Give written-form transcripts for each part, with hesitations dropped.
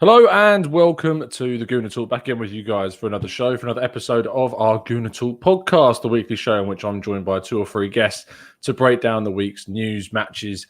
Hello and welcome to the Gooner Talk. Back in with you guys for another show, for another episode of our Gooner Talk podcast, the weekly show in which I'm joined by 2 or 3 guests to break down the week's news, matches,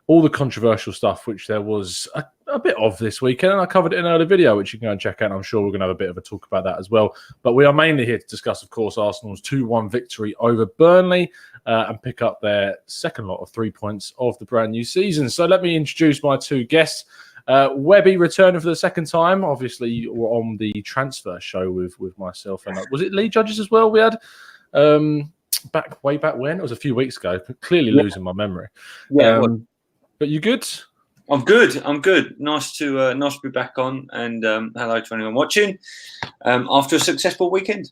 all the controversial stuff, which there was a bit of this weekend. And I covered it in an earlier video, which you can go and check out. And I'm sure we're going to have a bit of a talk about that as well. But we are mainly here to discuss, of course, Arsenal's 2-1 victory over Burnley and pick up their second lot of 3 points of the brand new season. So let me introduce my 2 guests. Webby returning for the second time. Obviously, you were on the transfer show with myself and was it lead judges as well? We had way back when it was a few weeks ago. Clearly losing my memory. Yeah, but you good? I'm good. Nice to be back on, and hello to anyone watching after a successful weekend.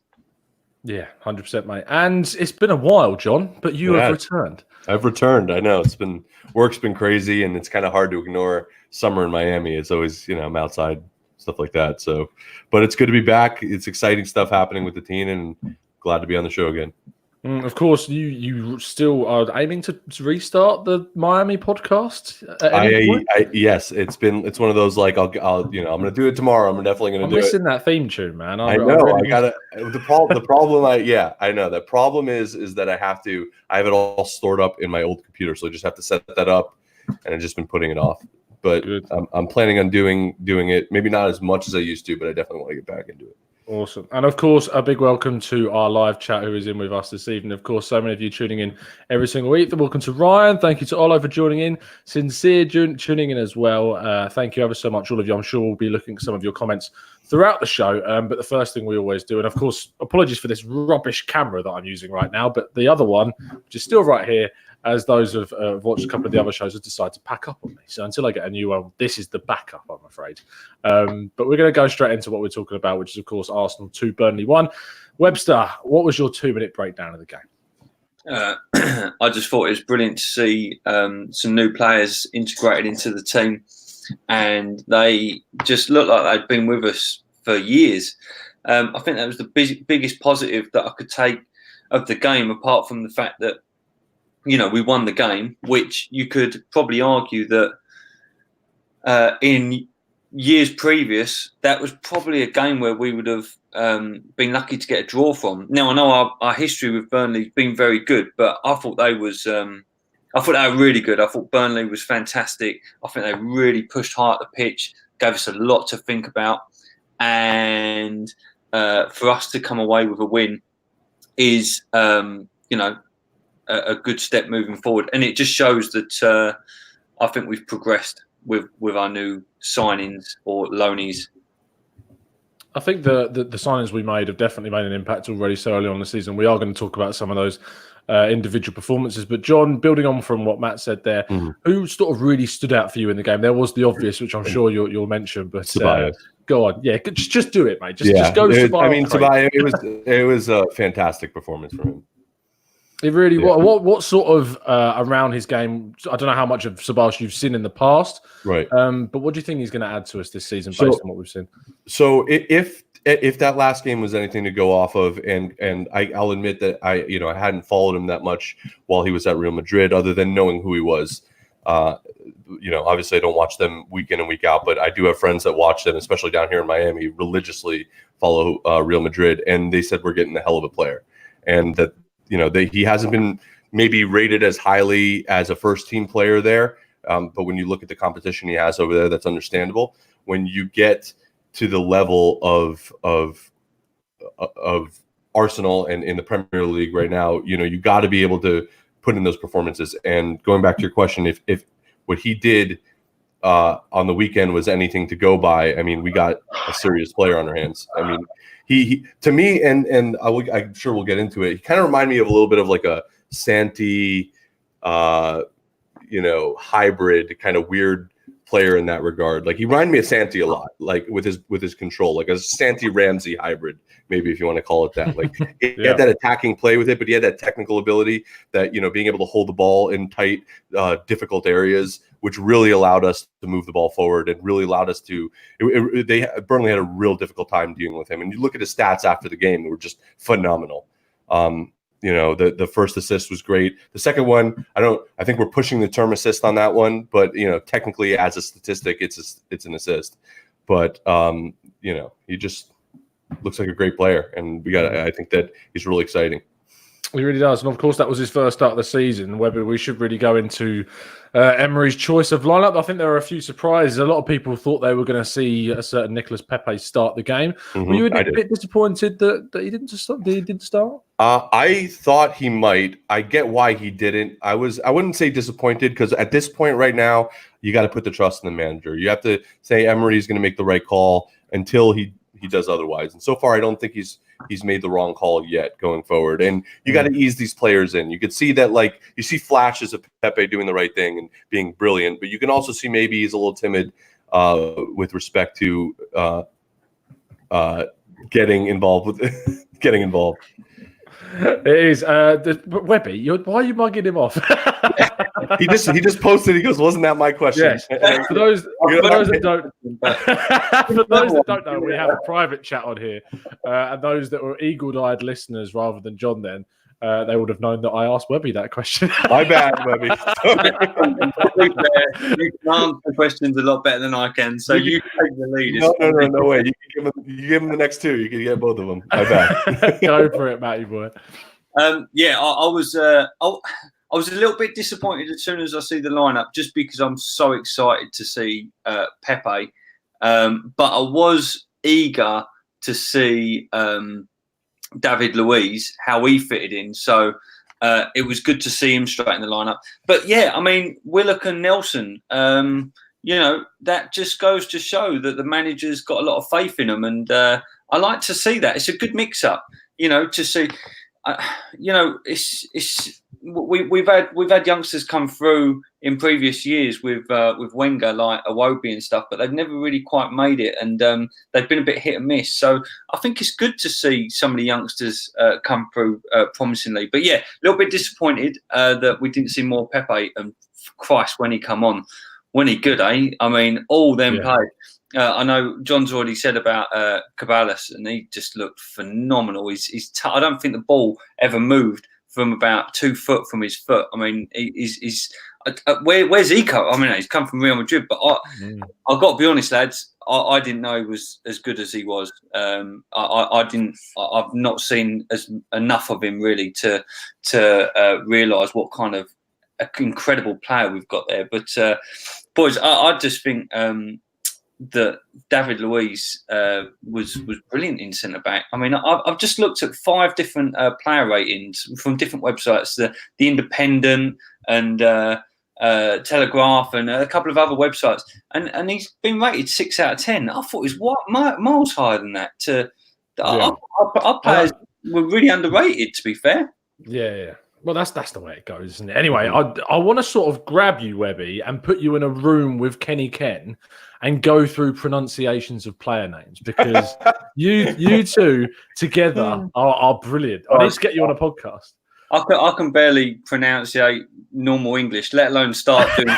Yeah, 100%, mate. And it's been a while, John, but you have returned. I've returned. I know work's been crazy, and it's kind of hard to ignore summer in Miami. It's always, I'm outside, stuff like that. So, but it's good to be back. It's exciting stuff happening with the team, and glad to be on the show again. Of course, you still are aiming to restart the Miami podcast. Yes, it's one of those like I'm going to do it tomorrow. I'm definitely going to do it. I'm missing that theme tune, man. I know. I got it. The problem. I know. The problem is that I have it all stored up in my old computer, so I just have to set that up, and I've just been putting it off. But I'm planning on doing it. Maybe not as much as I used to, but I definitely want to get back into it. Awesome. And of course, a big welcome to our live chat who is in with us this evening. Of course, so many of you tuning in every single week. Welcome to Ryan. Thank you to Olo for joining in. Sincere tuning in as well. Thank you ever so much, all of you. I'm sure we'll be looking at some of your comments throughout the show. But the first thing we always do, and of course, apologies for this rubbish camera that I'm using right now, but the other one, which is still right here, as those who have watched a couple of the other shows have decided to pack up on me. So until I get a new one, this is the backup, I'm afraid. But we're going to go straight into what we're talking about, which is, of course, Arsenal 2, Burnley 1. Webster, what was your 2-minute breakdown of the game? I just thought it was brilliant to see some new players integrated into the team, and they just looked like they'd been with us for years. I think that was the biggest positive that I could take of the game, apart from the fact that we won the game, which you could probably argue that in years previous, that was probably a game where we would have been lucky to get a draw from. Now, I know our history with Burnley has been very good, but I thought they were really good. I thought Burnley was fantastic. I think they really pushed hard at the pitch, gave us a lot to think about. And for us to come away with a win is, a good step moving forward, and it just shows that I think we've progressed with our new signings or loanees. I think the signings we made have definitely made an impact already so early on in the season. We are going to talk about some of those individual performances, but John, building on from what Matt said there, who sort of really stood out for you in the game? There was the obvious, which I'm sure you'll mention, but Ceballos. Go on, just do it, mate. Just go. Ceballos. It was a fantastic performance from him. It really. What sort of around his game? I don't know how much of Ceballos you've seen in the past, right? But what do you think he's going to add to us this season based on what we've seen? So if that last game was anything to go off of, and I'll admit that I hadn't followed him that much while he was at Real Madrid, other than knowing who he was. Obviously I don't watch them week in and week out, but I do have friends that watch them, especially down here in Miami, religiously follow Real Madrid, and they said we're getting a hell of a player, and that. He hasn't been maybe rated as highly as a first-team player there, but when you look at the competition he has over there, that's understandable. When you get to the level of Arsenal and in the Premier League right now, you got to be able to put in those performances. And going back to your question, if what he did on the weekend was anything to go by, I mean, we got a serious player on our hands. I mean. He to me, and I'm sure we'll get into it. He kind of reminded me of a little bit of like a Santi, hybrid kind of weird player in that regard. Like he reminded me of Santi a lot, like with his control, like a Santi Ramsey hybrid, maybe if you want to call it that. Like he had that attacking play with it, but he had that technical ability that being able to hold the ball in tight, difficult areas, which really allowed us to move the ball forward and really allowed us to. Burnley had a real difficult time dealing with him, and you look at his stats after the game; they were just phenomenal. The first assist was great. The second one, I think we're pushing the term assist on that one, but technically as a statistic, it's an assist. but he just looks like a great player, and I think that he's really exciting. He really does. And of course, that was his first start of the season. Webby, we should really go into Emery's choice of lineup. I think there were a few surprises. A lot of people thought they were going to see a certain Nicolas Pepe start the game. Were you a bit disappointed that he didn't start? I thought he might. I get why he didn't. I wouldn't say disappointed, because at this point right now, you got to put the trust in the manager. You have to say Emery's going to make the right call until he does otherwise. And so far, I don't think he's made the wrong call yet going forward. And you got to ease these players in. You could see that, like, you see flashes of Pepe doing the right thing and being brilliant, but you can also see maybe he's a little timid with respect to getting involved. It is. Webby, why are you mugging him off? He just posted. He goes, "Wasn't that my question?" Yes. For those that don't know, we have a private chat on here, and those that were eagle-eyed listeners rather than John, then they would have known that I asked Webby that question. My bad, Webby. You can answer questions a lot better than I can, so you take the lead. No way. You give him the next two. You can get both of them. My bad. Go for it, Matty boy. I was a little bit disappointed as soon as I see the lineup, just because I'm so excited to see Pepe. But I was eager to see David Luiz, how he fitted in. So it was good to see him straight in the lineup. But yeah, I mean, Willock and Nelson, that just goes to show that the manager's got a lot of faith in them. And I like to see that. It's a good mix-up, to see. We've had youngsters come through in previous years with Wenger, like a Webby and stuff, but they've never really quite made it, and they've been a bit hit and miss. So I think it's good to see some of the youngsters come through promisingly. But yeah, a little bit disappointed that we didn't see more Pepe. And Christ, when he come on, when he good, eh? I mean, all them played. I know John's already said about Ceballos, and he just looked phenomenal. I don't think the ball ever moved from about 2 foot from his foot. I mean, where's he come? I mean, he's come from Real Madrid, but I've got to be honest, lads. I didn't know he was as good as he was. I've not seen enough of him really to realise what kind of incredible player we've got there. But boys, I just think that David Luiz was brilliant in centre back. I mean, I've just looked at 5 different player ratings from different websites, the Independent and Telegraph and a couple of other websites, and he's been rated 6 out of 10. I thought he was miles higher than that. Our players were really underrated, to be fair. Yeah. Well, that's the way it goes, isn't it? Anyway, I want to sort of grab you, Webby, and put you in a room with Kenny Ken and go through pronunciations of player names, because you two together are brilliant. I need to get you on a podcast. I can barely pronounce normal English, let alone start doing.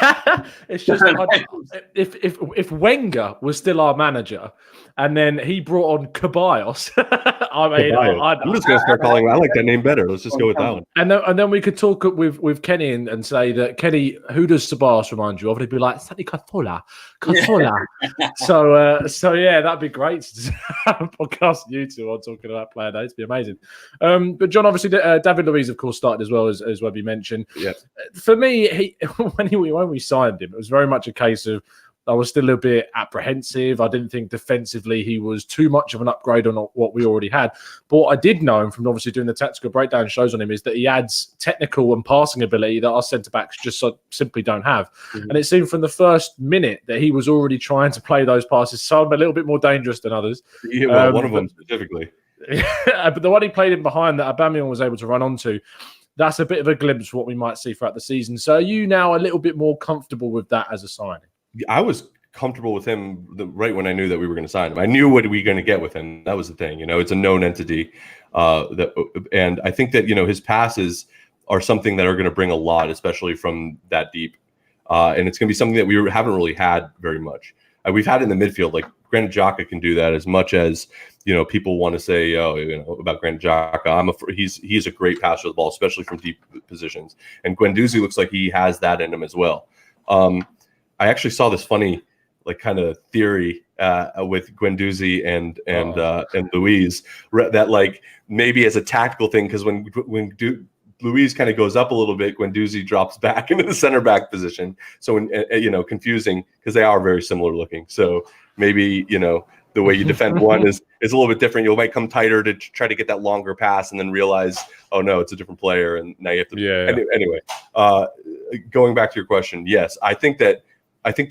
It's just if Wenger was still our manager, and then he brought on Ceballos, I'm just going to start calling him. I like that name better. Let's just go with that one. And then we could talk with Kenny and say that, Kenny, who does Ceballos remind you of? And he'd be like, Santi Cazorla. So yeah, that'd be great to have a podcast with you two on talking about player names. It'd be amazing. But John, obviously, David Luiz, of course, started as well as Webby mentioned. Yeah. For me, when we signed him, it was very much a case of I was still a bit apprehensive. I didn't think defensively he was too much of an upgrade on what we already had. But what I did know, and from obviously doing the tactical breakdown shows on him, is that he adds technical and passing ability that our centre-backs just simply don't have. Mm-hmm. And it seemed from the first minute that he was already trying to play those passes, some a little bit more dangerous than others. Yeah, well, one of them specifically. But the one he played in behind that Aubameyang was able to run onto, that's a bit of a glimpse of what we might see throughout the season. So are you now a little bit more comfortable with that as a signing? I was comfortable with him right when I knew that we were going to sign him. I knew what we were going to get with him. That was the thing. It's a known entity. And I think that, his passes are something that are going to bring a lot, especially from that deep. And it's going to be something that we haven't really had very much. We've had it in the midfield. Like, granted, Xhaka can do that as much as, people want to say, about Granit Xhaka. He's a great passer of the ball, especially from deep positions. And Guendouzi looks like he has that in him as well. I actually saw this funny like kind of theory with Guendouzi and Luiz, that like maybe as a tactical thing, because when Luiz kind of goes up a little bit, Guendouzi drops back into the center back position. So when confusing, because they are very similar looking. So maybe the way you defend one is a little bit different. You might come tighter to try to get that longer pass, and then realize, oh no, it's a different player, and now you have to. Yeah. Anyway, going back to your question, yes, I think that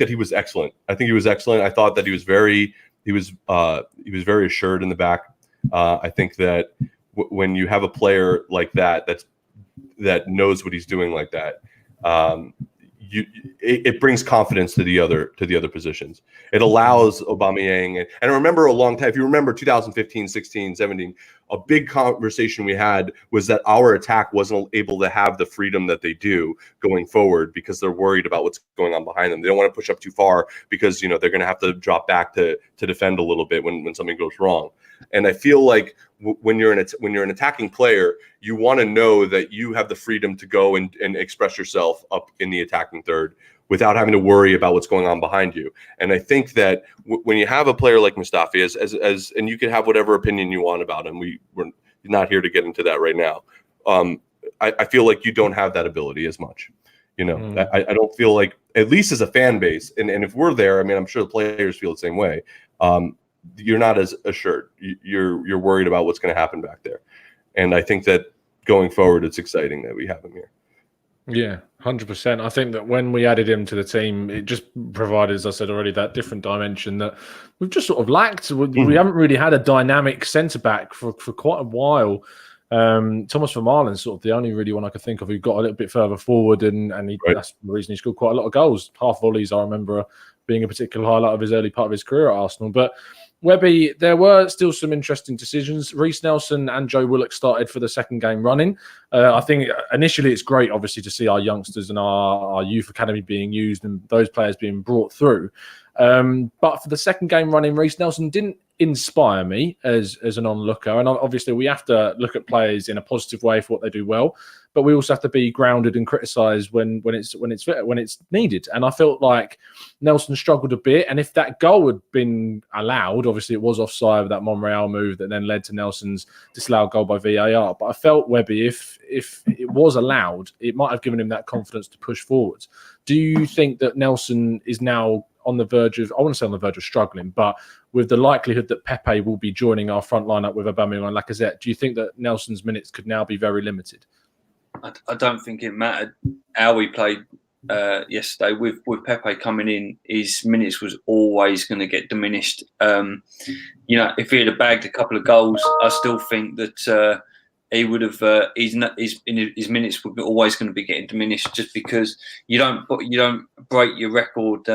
he was excellent. I think he was excellent. I thought that he was very assured in the back. I think that when you have a player like that knows what he's doing like that, it brings confidence to the other positions. It allows Aubameyang, and I remember a long time, if you remember 2015, 16, 17, a big conversation we had was that our attack wasn't able to have the freedom that they do going forward because they're worried about what's going on behind them. They don't want to push up too far because they're going to have to drop back to defend a little bit when something goes wrong. And I feel like when you're an attacking player, you want to know that you have the freedom to go and express yourself up in the attacking third without having to worry about what's going on behind you. And I think that when you have a player like Mustafi, as and you can have whatever opinion you want about him, we're not here to get into that right now. I feel like you don't have that ability as much. I don't feel like, at least as a fan base, and if we're there, I mean, I'm sure the players feel the same way. You're not as assured. You're worried about what's going to happen back there. And I think that going forward, it's exciting that we have him here. Yeah, 100%. I think that when we added him to the team, it just provided, as I said already, that different dimension that we've just sort of lacked. We haven't really had a dynamic centre-back for quite a while. Thomas Vermaelen's sort of the only really one I could think of who got a little bit further forward, and that's the reason he scored quite a lot of goals. Half volleys, I remember, being a particular highlight of his early part of his career at Arsenal. But Webby, there were still some interesting decisions. Reece Nelson and Joe Willock started for the second game running. I think initially it's great, obviously, to see our youngsters and our youth academy being used and those players being brought through. But for the second game running, Reece Nelson didn't inspire me as an onlooker. And obviously we have to look at players in a positive way for what they do well, but we also have to be grounded and criticised when it's needed. And I felt like Nelson struggled a bit. And if that goal had been allowed, obviously it was offside with that Monreal move that then led to Nelson's disallowed goal by VAR. But I felt, Webby, if it was allowed, it might have given him that confidence to push forwards. Do you think that Nelson is now on the verge of, I want to say on the verge of struggling, but with the likelihood that Pepe will be joining our front lineup with Aubameyang and Lacazette, do you think that Nelson's minutes could now be very limited? I don't think it mattered how we played yesterday. With Pepe coming in, his minutes was always going to get diminished. If he had bagged a couple of goals, I still think that he would have his minutes were always going to be getting diminished, just because you don't break your record.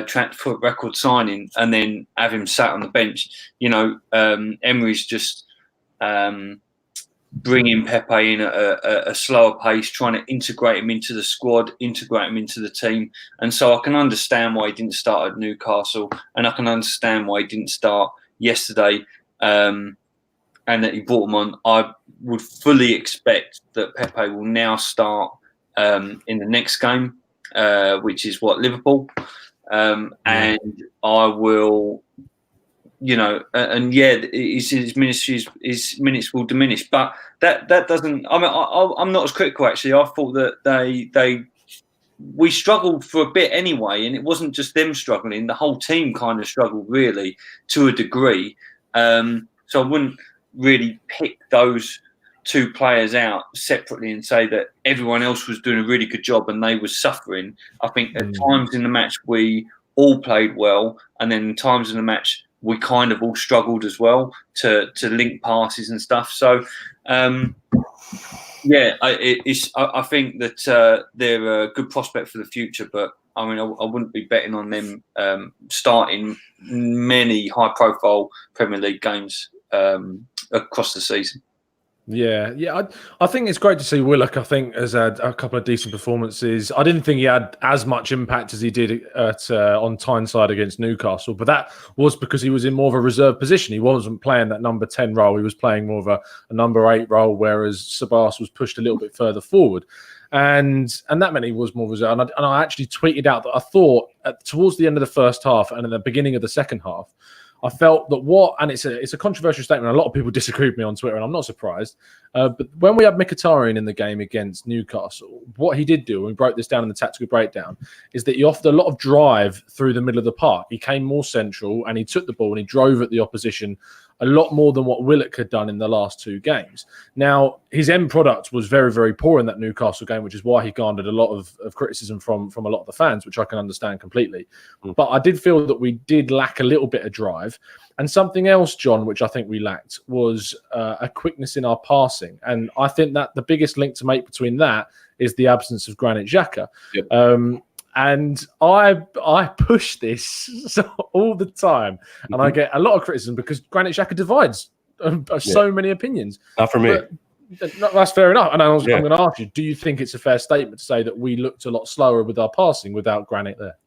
Transfer record signing and then have him sat on the bench. Emery's just bringing Pepe in at a slower pace, trying to integrate him into the squad, integrate him into the team. And so I can understand why he didn't start at Newcastle, and I can understand why he didn't start yesterday, and that he brought him on. I would fully expect that Pepe will now start in the next game, which is Liverpool. And I will, his minutes will diminish, but that doesn't. I mean, I'm not as critical actually. I thought that we struggled for a bit anyway, and it wasn't just them struggling. The whole team kind of struggled really to a degree. So I wouldn't really pick those two players out separately and say that everyone else was doing a really good job and they were suffering. I think at times in the match we all played well, and then times in the match we kind of all struggled as well to link passes and stuff. So I think that they're a good prospect for the future, but I mean, I wouldn't be betting on them starting many high-profile Premier League games across the season. Yeah. I think it's great to see Willock. I think has had a couple of decent performances. I didn't think he had as much impact as he did at on Tyneside against Newcastle, but that was because he was in more of a reserve position. He wasn't playing that number 10 role. He was playing more of a number 8 role, whereas Ceballos was pushed a little bit further forward. And that meant he was more reserved. And I actually tweeted out that I thought towards the end of the first half and at the beginning of the second half, I felt that and it's a controversial statement. A lot of people disagree with me on Twitter, and I'm not surprised. But when we had Mkhitaryan in the game against Newcastle, what he did do, and we broke this down in the tactical breakdown, is that he offered a lot of drive through the middle of the park. He came more central, and he took the ball and he drove at the opposition a lot more than what Willock had done in the last 2 games. Now, his end product was very, very poor in that Newcastle game, which is why he garnered a lot of criticism from a lot of the fans, which I can understand completely. But I did feel that we did lack a little bit of drive. And something else, John, which I think we lacked, was a quickness in our passing. And I think that the biggest link to make between that is the absence of Granit Xhaka. Yep. And I push this all the time, and I get a lot of criticism because Granit Xhaka divides so many opinions. Not for me. But that's fair enough. And I'm going to ask you, do you think it's a fair statement to say that we looked a lot slower with our passing without Granit there?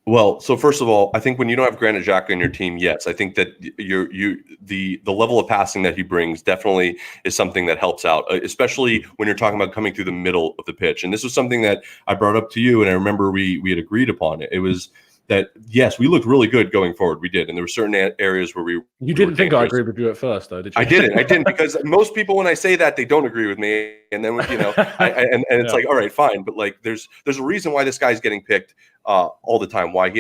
Well, so first of all, I think when you don't have Granit Xhaka in your team, yes, I think that the level of passing that he brings definitely is something that helps out, especially when you're talking about coming through the middle of the pitch. And this was something that I brought up to you, and I remember we had agreed upon it. It was that, yes, we looked really good going forward. We did. And there were certain areas where You didn't think I agreed with you at first, though, did you? I didn't, because most people, when I say that, they don't agree with me. And then, it's like, all right, fine. But like, there's a reason why this guy's getting picked all the time. Why he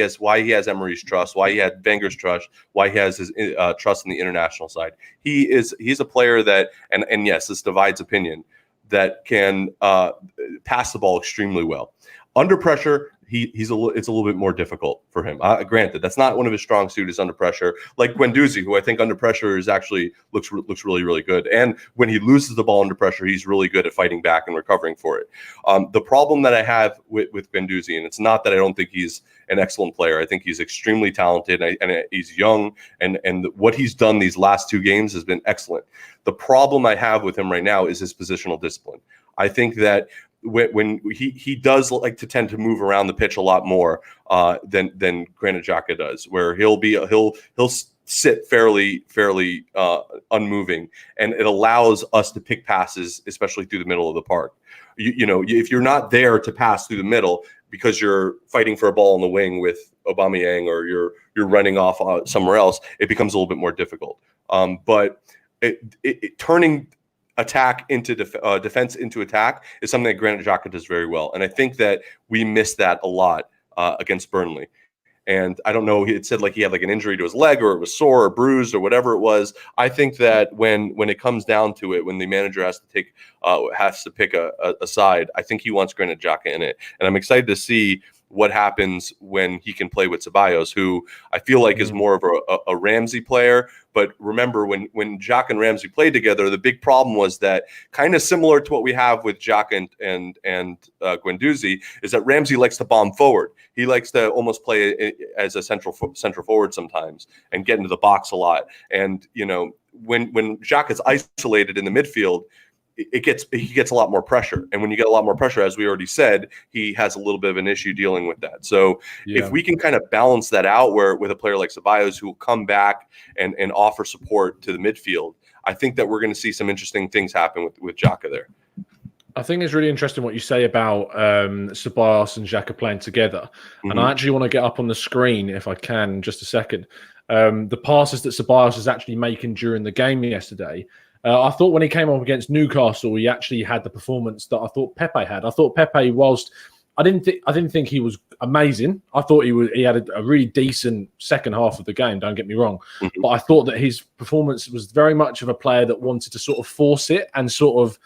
has Emery's trust, why he had Wenger's trust, why he has his trust in the international side. He's a player that, and yes, this divides opinion, that can pass the ball extremely well. Under pressure, it's a little bit more difficult for him. Granted, that's not one of his strong suits, is under pressure. Like Guendouzi, who I think under pressure is actually looks really, really good. And when he loses the ball under pressure, he's really good at fighting back and recovering for it. The problem that I have with Guendouzi, and it's not that I don't think he's an excellent player. I think he's extremely talented, and he's young, and what he's done these last 2 games has been excellent. The problem I have with him right now is his positional discipline. I think that when he does like to tend to move around the pitch a lot more than Granit Xhaka does, where he'll sit fairly unmoving, and it allows us to pick passes, especially through the middle of the park. If you're not there to pass through the middle because you're fighting for a ball on the wing with Aubameyang, or you're running off somewhere else, it becomes a little bit more difficult. But turning attack into defense into attack is something that Granit Xhaka does very well, and I think that we missed that a lot against Burnley. And I don't know, it said like he had like an injury to his leg, or it was sore or bruised or whatever it was. I think that when it comes down to it, when the manager has to pick a side, I think he wants Granit Xhaka in it, and I'm excited to see what happens when he can play with Ceballos, who I feel like is more of a Ramsey player. But remember, when Xhaka and Ramsey played together, the big problem was that, kind of similar to what we have with Xhaka and Guendouzi, is that Ramsey likes to bomb forward. He likes to almost play as a central forward sometimes and get into the box a lot. And when Xhaka is isolated in the midfield, he gets a lot more pressure. And when you get a lot more pressure, as we already said, he has a little bit of an issue dealing with that. So if we can kind of balance that out, where with a player like Ceballos, who will come back and offer support to the midfield, I think that we're going to see some interesting things happen with Xhaka there. I think it's really interesting what you say about Ceballos and Xhaka playing together. Mm-hmm. And I actually want to get up on the screen, if I can, in just a second, the passes that Ceballos is actually making during the game yesterday. I thought when he came up against Newcastle, he actually had the performance that I thought Pepe had. I thought Pepe, whilst I didn't think he was amazing. I thought he had a really decent second half of the game. Don't get me wrong, but I thought that his performance was very much of a player that wanted to sort of force it and sort of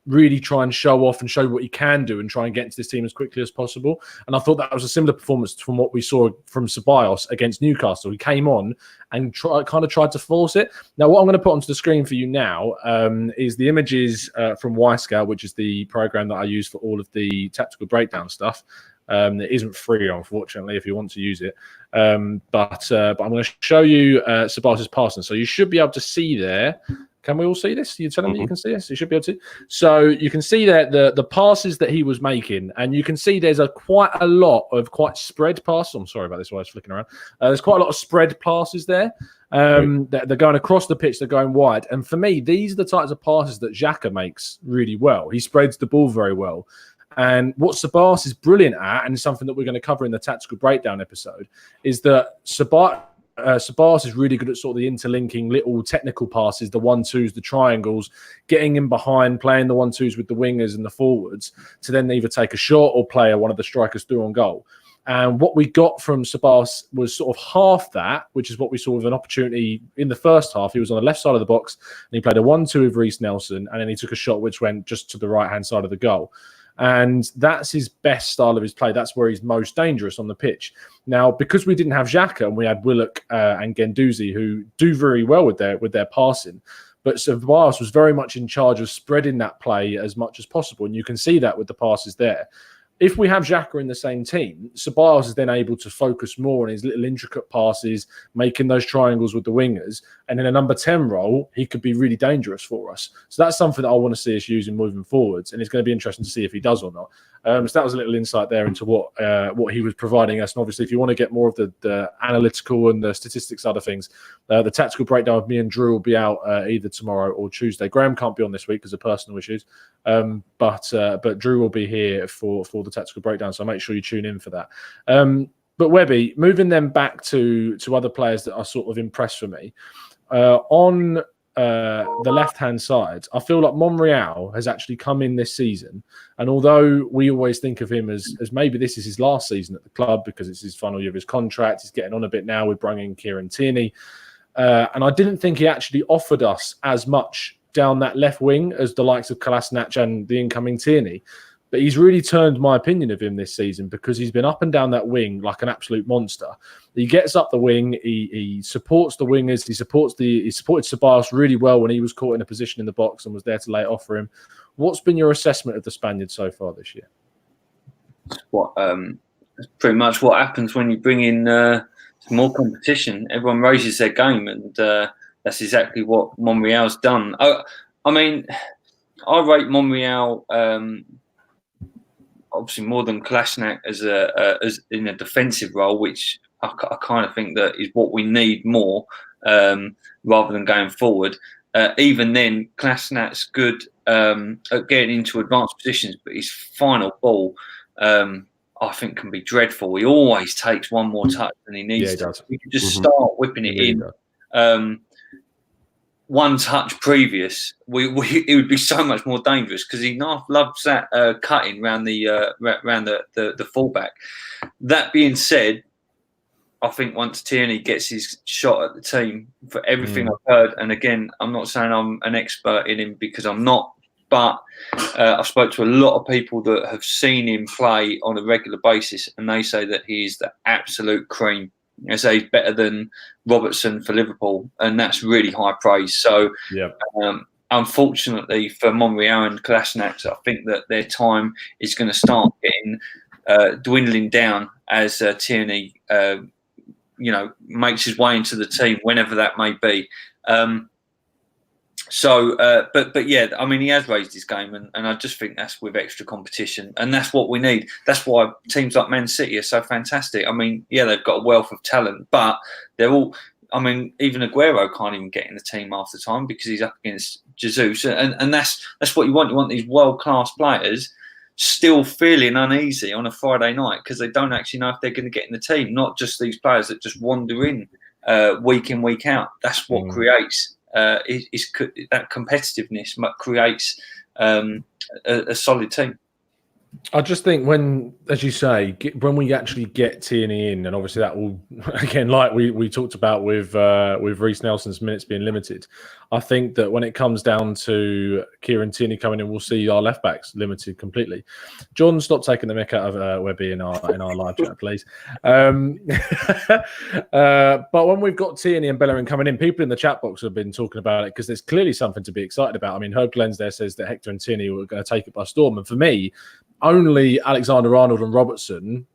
really try and show off and show what he can do and try and get into this team as quickly as possible. And I thought that was a similar performance from what we saw from Ceballos against Newcastle. He came on and kind of tried to force it. Now, what I'm going to put onto the screen for you now is the images from Wisecout, which is the program that I use for all of the tactical breakdown stuff. It isn't free, unfortunately, if you want to use it. But I'm going to show you Ceballos' passing. So you should be able to see there Can we all see this? You're telling me you can see this? You should be able to. So you can see that the passes that he was making, and you can see there's quite a lot of quite spread passes. I'm sorry about this while I was flicking around. There's quite a lot of spread passes there. They're going across the pitch, they're going wide. And for me, these are the types of passes that Xhaka makes really well. He spreads the ball very well. And what Ceballos is brilliant at, and something that we're going to cover in the tactical breakdown episode, is that Ceballos is really good at sort of the interlinking little technical passes, the 1-2s, the triangles, getting in behind, playing the 1-2s with the wingers and the forwards to then either take a shot or play one of the strikers through on goal. And what we got from Ceballos was sort of half that, which is what we saw with an opportunity in the first half. He was on the left side of the box and he played a 1-2 with Reiss Nelson, and then he took a shot which went just to the right-hand side of the goal. And that's his best style of his play. That's where he's most dangerous on the pitch. Now, because we didn't have Xhaka and we had Willock and Guendouzi, who do very well with their passing, but Ceballos was very much in charge of spreading that play as much as possible. And you can see that with the passes there. If we have Xhaka in the same team, Ceballos is then able to focus more on his little intricate passes, making those triangles with the wingers. And in a number 10 role, he could be really dangerous for us. So that's something that I want to see us using moving forwards. And it's going to be interesting to see if he does or not. So that was a little insight there into what he was providing us. And obviously, if you want to get more of the analytical and the statistics side of things, the tactical breakdown of me and Drew will be out either tomorrow or Tuesday. Graham can't be on this week because of personal issues. But Drew will be here for the tactical breakdown, so make sure you tune in for that. But Webby, moving them back to other players that are sort of impressed for me. On the left-hand side, I feel like Monreal has actually come in this season, and although we always think of him as maybe this is his last season at the club because it's his final year of his contract, he's getting on a bit now with bringing Kieran Tierney, and I didn't think he actually offered us as much down that left wing as the likes of Kolasinac and the incoming Tierney. But he's really turned my opinion of him this season because he's been up and down that wing like an absolute monster. He gets up the wing, he supports the wingers, he supported Ceballos really well when he was caught in a position in the box and was there to lay it off for him. What's been your assessment of the Spaniard so far this year? Pretty much what happens when you bring in more competition. Everyone raises their game, and that's exactly what Monreal's done. I mean, I rate Monreal obviously more than Kolasinac as in a defensive role, which I kind of think that is what we need more rather than going forward. Even then, Kolasinac good at getting into advanced positions, but his final ball, I think, can be dreadful. He always takes one more touch than he needs to. He can just start whipping it in. One touch previous, it would be so much more dangerous because he loves that cutting around the fullback. That being said, I think once Tierney gets his shot at the team, for everything I've heard, and again, I'm not saying I'm an expert in him because I'm not, but I've spoke to a lot of people that have seen him play on a regular basis, and they say that he is the absolute cream. I say he's better than Robertson for Liverpool, and that's really high praise. So, unfortunately for Monreal and Kolasinac, I think that their time is going to start getting dwindling down as Tierney, makes his way into the team, whenever that may be. But yeah, I mean, he has raised his game, and I just think that's with extra competition, and that's what we need. That's why teams like Man City are so fantastic. I mean, yeah, they've got a wealth of talent, but they're all. I mean, even Aguero can't even get in the team half the time because he's up against Jesus, and that's what you want. You want these world-class players still feeling uneasy on a Friday night because they don't actually know if they're going to get in the team. Not just these players that just wander in week in, week out. That's what creates. That competitiveness creates a solid team. I just think when, as you say, when we actually get Tierney in, and obviously that will, again, like we talked about with Reiss Nelson's minutes being limited, I think that when it comes down to Kieran Tierney coming in, we'll see our left backs limited completely. John, stop taking the mick out of Webby in our live chat, please. But when we've got Tierney and Bellerin coming in, people in the chat box have been talking about it because there's clearly something to be excited about. I mean, Herb Glens there says that Hector and Tierney were going to take it by storm, and for me, only Alexander-Arnold and Robertson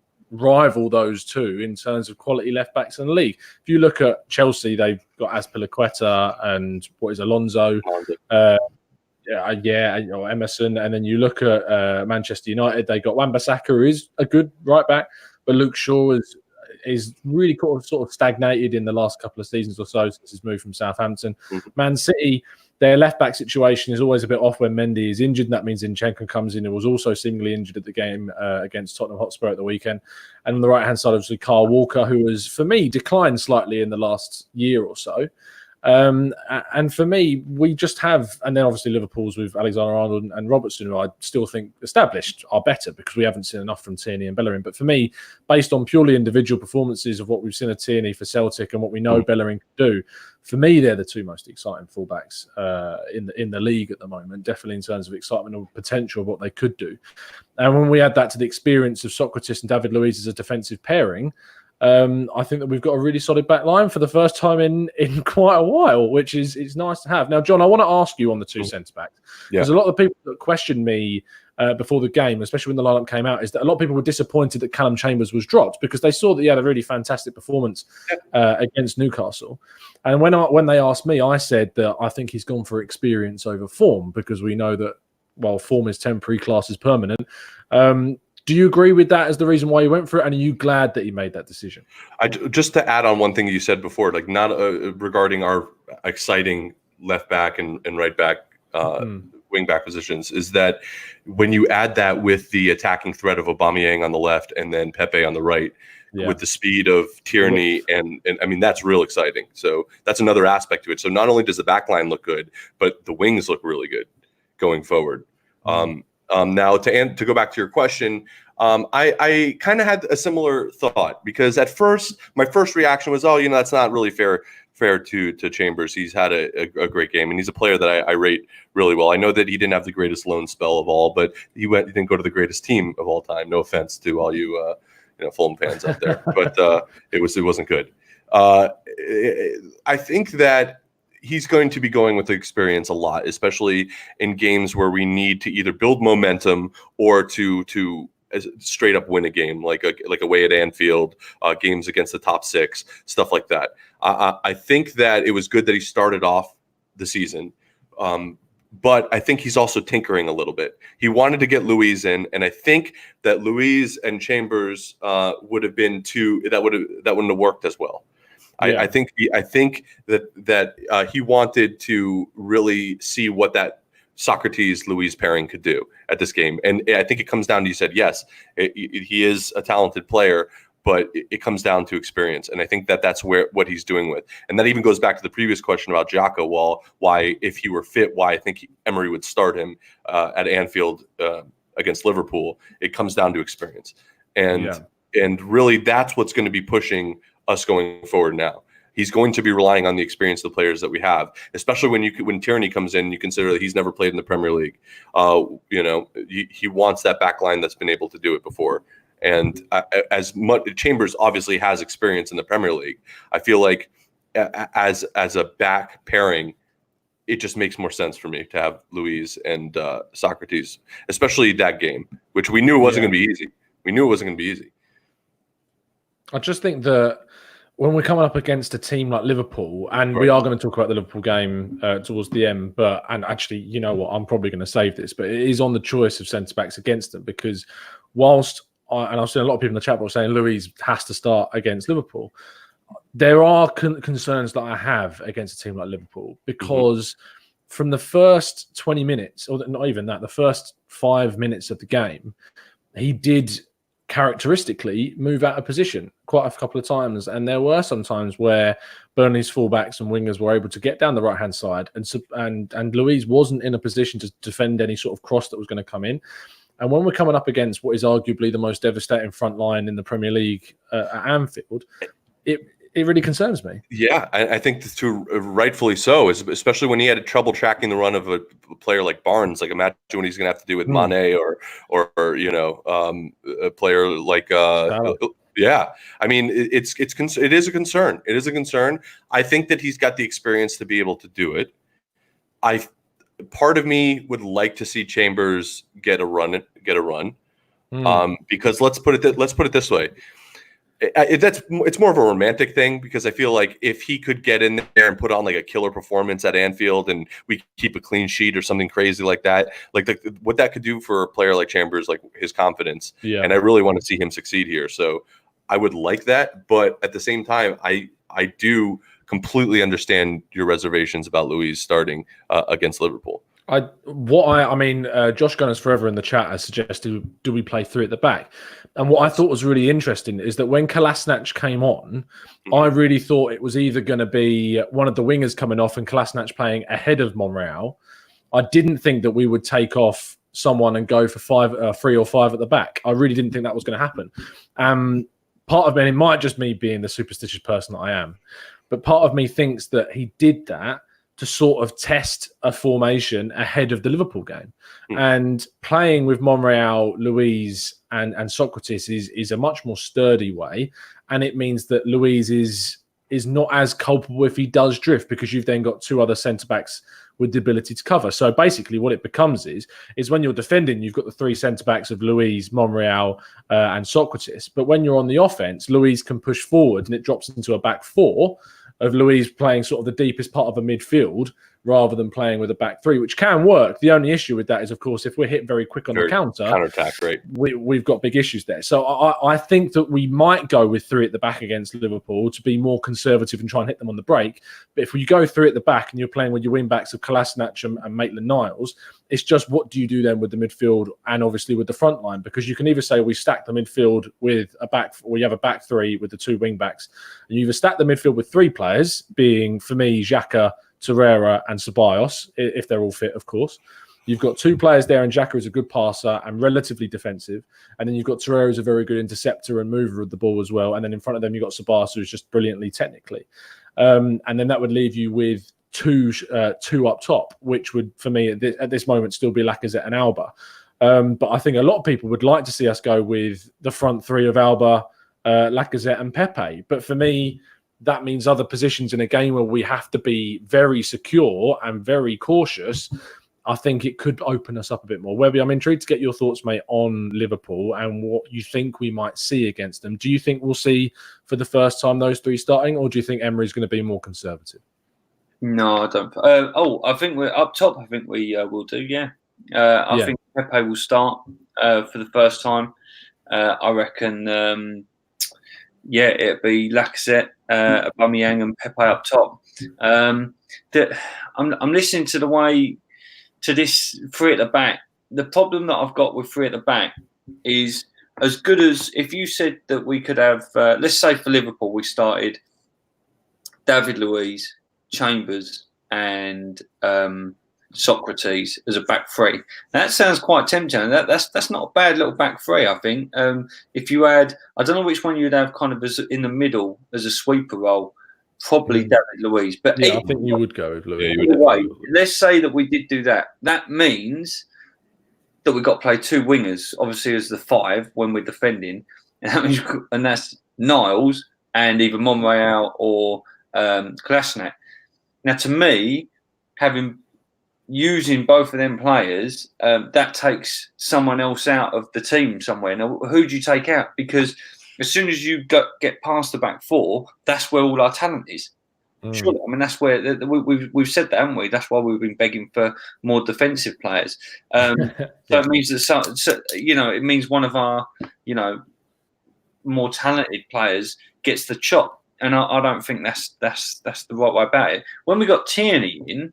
rival those two in terms of quality left backs in the league. If you look at Chelsea, they've got Azpilicueta and Alonso, Emerson, and then you look at Manchester United, they got Wan-Bissaka, who is a good right back, but Luke Shaw is really sort of stagnated in the last couple of seasons or so since his move from Southampton. Man City, their left-back situation is always a bit off when Mendy is injured, and that means Zinchenko comes in, who was also seemingly injured at the game against Tottenham Hotspur at the weekend. And on the right-hand side, obviously, Kyle Walker, who has, for me, declined slightly in the last year or so. And for me, we just have, and then obviously Liverpool's with Alexander-Arnold and Robertson, who I still think established are better because we haven't seen enough from Tierney and Bellerin. But for me, based on purely individual performances of what we've seen of Tierney for Celtic and what we know Bellerin can do, for me, they're the two most exciting fullbacks in the league at the moment, definitely in terms of excitement and potential of what they could do. And when we add that to the experience of Sokratis and David Luiz as a defensive pairing, I think that we've got a really solid back line for the first time in quite a while, which is nice to have. Now, John, I want to ask you on the two centre-backs. Because a lot of the people that questioned me before the game, especially when the lineup came out, is that a lot of people were disappointed that Callum Chambers was dropped because they saw that he had a really fantastic performance against Newcastle. And when they asked me, I said that I think he's gone for experience over form because we know that, while form is temporary, class is permanent. Do you agree with that as the reason why he went for it? And are you glad that he made that decision? Just to add on one thing you said before, like not regarding our exciting left back and right back, wing back positions, is that when you add that with the attacking threat of Aubameyang on the left and then Pepe on the right, with the speed of Tierney, and I mean, that's real exciting. So that's another aspect to it. So not only does the back line look good, but the wings look really good going forward. Now, to go back to your question, I kind of had a similar thought because at first, my first reaction was, that's not really fair to Chambers. He's had a great game, and he's a player that I rate really well. I know that he didn't have the greatest loan spell of all, but he didn't go to the greatest team of all time. No offense to all you Fulham fans out there, but it wasn't good. I think that he's going to be going with the experience a lot, especially in games where we need to either build momentum or to straight up win a game, like away at Anfield, games against the top six, stuff like that. I think that it was good that he started off the season, but I think he's also tinkering a little bit. He wanted to get Luiz in, and I think that Luiz and Chambers would have been that wouldn't have worked as well. I think that he wanted to really see what that Sokratis-Luiz pairing could do at this game. And I think it comes down to, you said, yes, he is a talented player, but it comes down to experience. And I think that's what he's doing with. And that even goes back to the previous question about Xhaka. Why, if he were fit, why I think Emery would start him at Anfield against Liverpool. It comes down to experience. And really that's what's going to be pushing us going forward now. He's going to be relying on the experience of the players that we have, especially when Tierney comes in. You consider that he's never played in the Premier League. He wants that back line that's been able to do it before. And as much Chambers obviously has experience in the Premier League, I feel like as a back pairing, it just makes more sense for me to have Luiz and Sokratis, especially that game, which we knew wasn't going to be easy. We knew it wasn't going to be easy. I just think that when we're coming up against a team like Liverpool, and we are going to talk about the Liverpool game towards the end, and actually, you know what, I'm probably going to save this, but it is on the choice of centre-backs against them, because whilst, and I've seen a lot of people in the chat box saying Luiz has to start against Liverpool, there are concerns that I have against a team like Liverpool, because from the first 20 minutes, or not even that, the first 5 minutes of the game, he did characteristically move out of position quite a couple of times, and there were some times where Burnley's fullbacks and wingers were able to get down the right hand side, and Luiz wasn't in a position to defend any sort of cross that was going to come in. And when we're coming up against what is arguably the most devastating front line in the Premier League at Anfield, it really concerns me. Yeah, I think rightfully so, especially when he had trouble tracking the run of a player like Barnes. Like, imagine what he's going to have to do with Mane or a player like I mean, it is a concern. It is a concern. I think that he's got the experience to be able to do it. Part of me would like to see Chambers get a run. Because let's put it this way. It's more of a romantic thing, because I feel like if he could get in there and put on like a killer performance at Anfield and we keep a clean sheet or something crazy like that, like what that could do for a player like Chambers, like his confidence. Yeah. And I really want to see him succeed here. So I would like that, but at the same time, I do completely understand your reservations about Luiz starting against Liverpool. Josh Gunners Forever in the chat has suggested, do we play three at the back? And what I thought was really interesting is that when Kolasinac came on, I really thought it was either going to be one of the wingers coming off and Kolasinac playing ahead of Monreal. I didn't think that we would take off someone and go for 3 or 5 at the back. I really didn't think that was going to happen. Part of me, and it might just me being the superstitious person that I am, but part of me thinks that he did that to sort of test a formation ahead of the Liverpool game. And playing with Monreal, Luiz and Socrates is a much more sturdy way. And it means that Luiz is not as culpable if he does drift, because you've then got 2 other centre-backs with the ability to cover. So basically what it becomes is when you're defending, you've got the 3 centre-backs of Luiz, Monreal and Socrates. But when you're on the offence, Luiz can push forward and it drops into a back 4 of Luiz playing sort of the deepest part of a midfield rather than playing with a back 3, which can work. The only issue with that is, of course, if we're hit very quick on the counter-attack, right? We've got big issues there. So I think that we might go with 3 at the back against Liverpool to be more conservative and try and hit them on the break. But if you go 3 at the back and you're playing with your wing-backs of Kolasinac and Maitland-Niles, it's just what do you do then with the midfield and obviously with the front line? Because you can either say we stack the midfield with a back, or you have a back 3 with the 2 wing-backs. And you either stack the midfield with 3 players, being, for me, Xhaka, Torreira and Ceballos, if they're all fit, of course. You've got 2 players there, and Xhaka is a good passer and relatively defensive. And then you've got Torreira, who's a very good interceptor and mover of the ball as well. And then in front of them, you've got Ceballos, who's just brilliantly technically. And then that would leave you with two up top, which would, for me, at this moment, still be Lacazette and Alba. But I think a lot of people would like to see us go with the front 3 of Alba, Lacazette and Pepe. But for me, that means other positions in a game where we have to be very secure and very cautious. I think it could open us up a bit more. Webby, I'm intrigued to get your thoughts, mate, on Liverpool and what you think we might see against them. Do you think we'll see for the first time those 3 starting, or do you think Emery's going to be more conservative? No, I don't. I think we're up top. I think we will do, yeah. I think Pepe will start for the first time. I reckon, it'll be Lacazette, Aubameyang and Pepe up top. I'm listening to the way to this 3 at the back. The problem that I've got with 3 at the back is, as good as if you said that we could have, let's say for Liverpool, we started David Luiz, Chambers and Socrates as a back 3. That sounds quite tempting. That's not a bad little back 3, I think. If you had, I don't know which one you'd have kind of as in the middle as a sweeper role, probably David Luiz. But I think you would go with Luiz. Let's say that we did do that. That means that we've got to play 2 wingers, obviously as the 5 when we're defending, and that's Niles and either Monreal or Kolasinac. Now, to me, using both of them players, that takes someone else out of the team somewhere. Now, who do you take out? Because as soon as you get past the back 4, that's where all our talent is. Sure, I mean that's where we've said that, haven't we? That's why we've been begging for more defensive players. So it means that it means one of our more talented players gets the chop. And I don't think that's the right way about it. When we got Tierney in,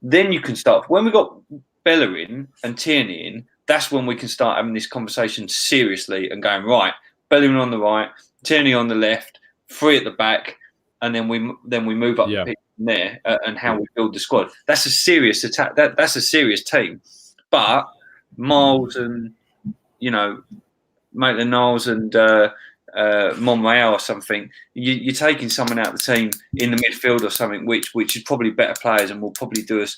then you can start. When we got Bellerin and Tierney in, that's when we can start having this conversation seriously and going, right, Bellerin on the right, Tierney on the left, 3 at the back, and then we move up the pitch from there and how we build the squad. That's a serious attack. That's a serious team. But Miles and Maitland-Niles and Monreal or something, you're taking someone out of the team in the midfield or something, which is probably better players and will probably do us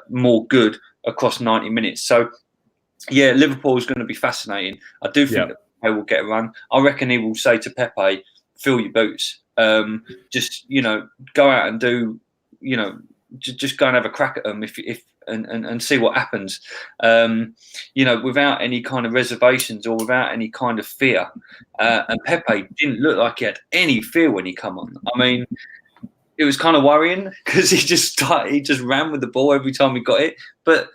more good across 90 minutes. So, yeah, Liverpool is going to be fascinating. I do think that Pepe will get a run. I reckon he will say to Pepe, fill your boots. Just, go out and do, just go and have a crack at them and see what happens, without any kind of reservations or without any kind of fear. And Pepe didn't look like he had any fear when he come on. I mean, it was kind of worrying because he just ran with the ball every time he got it. But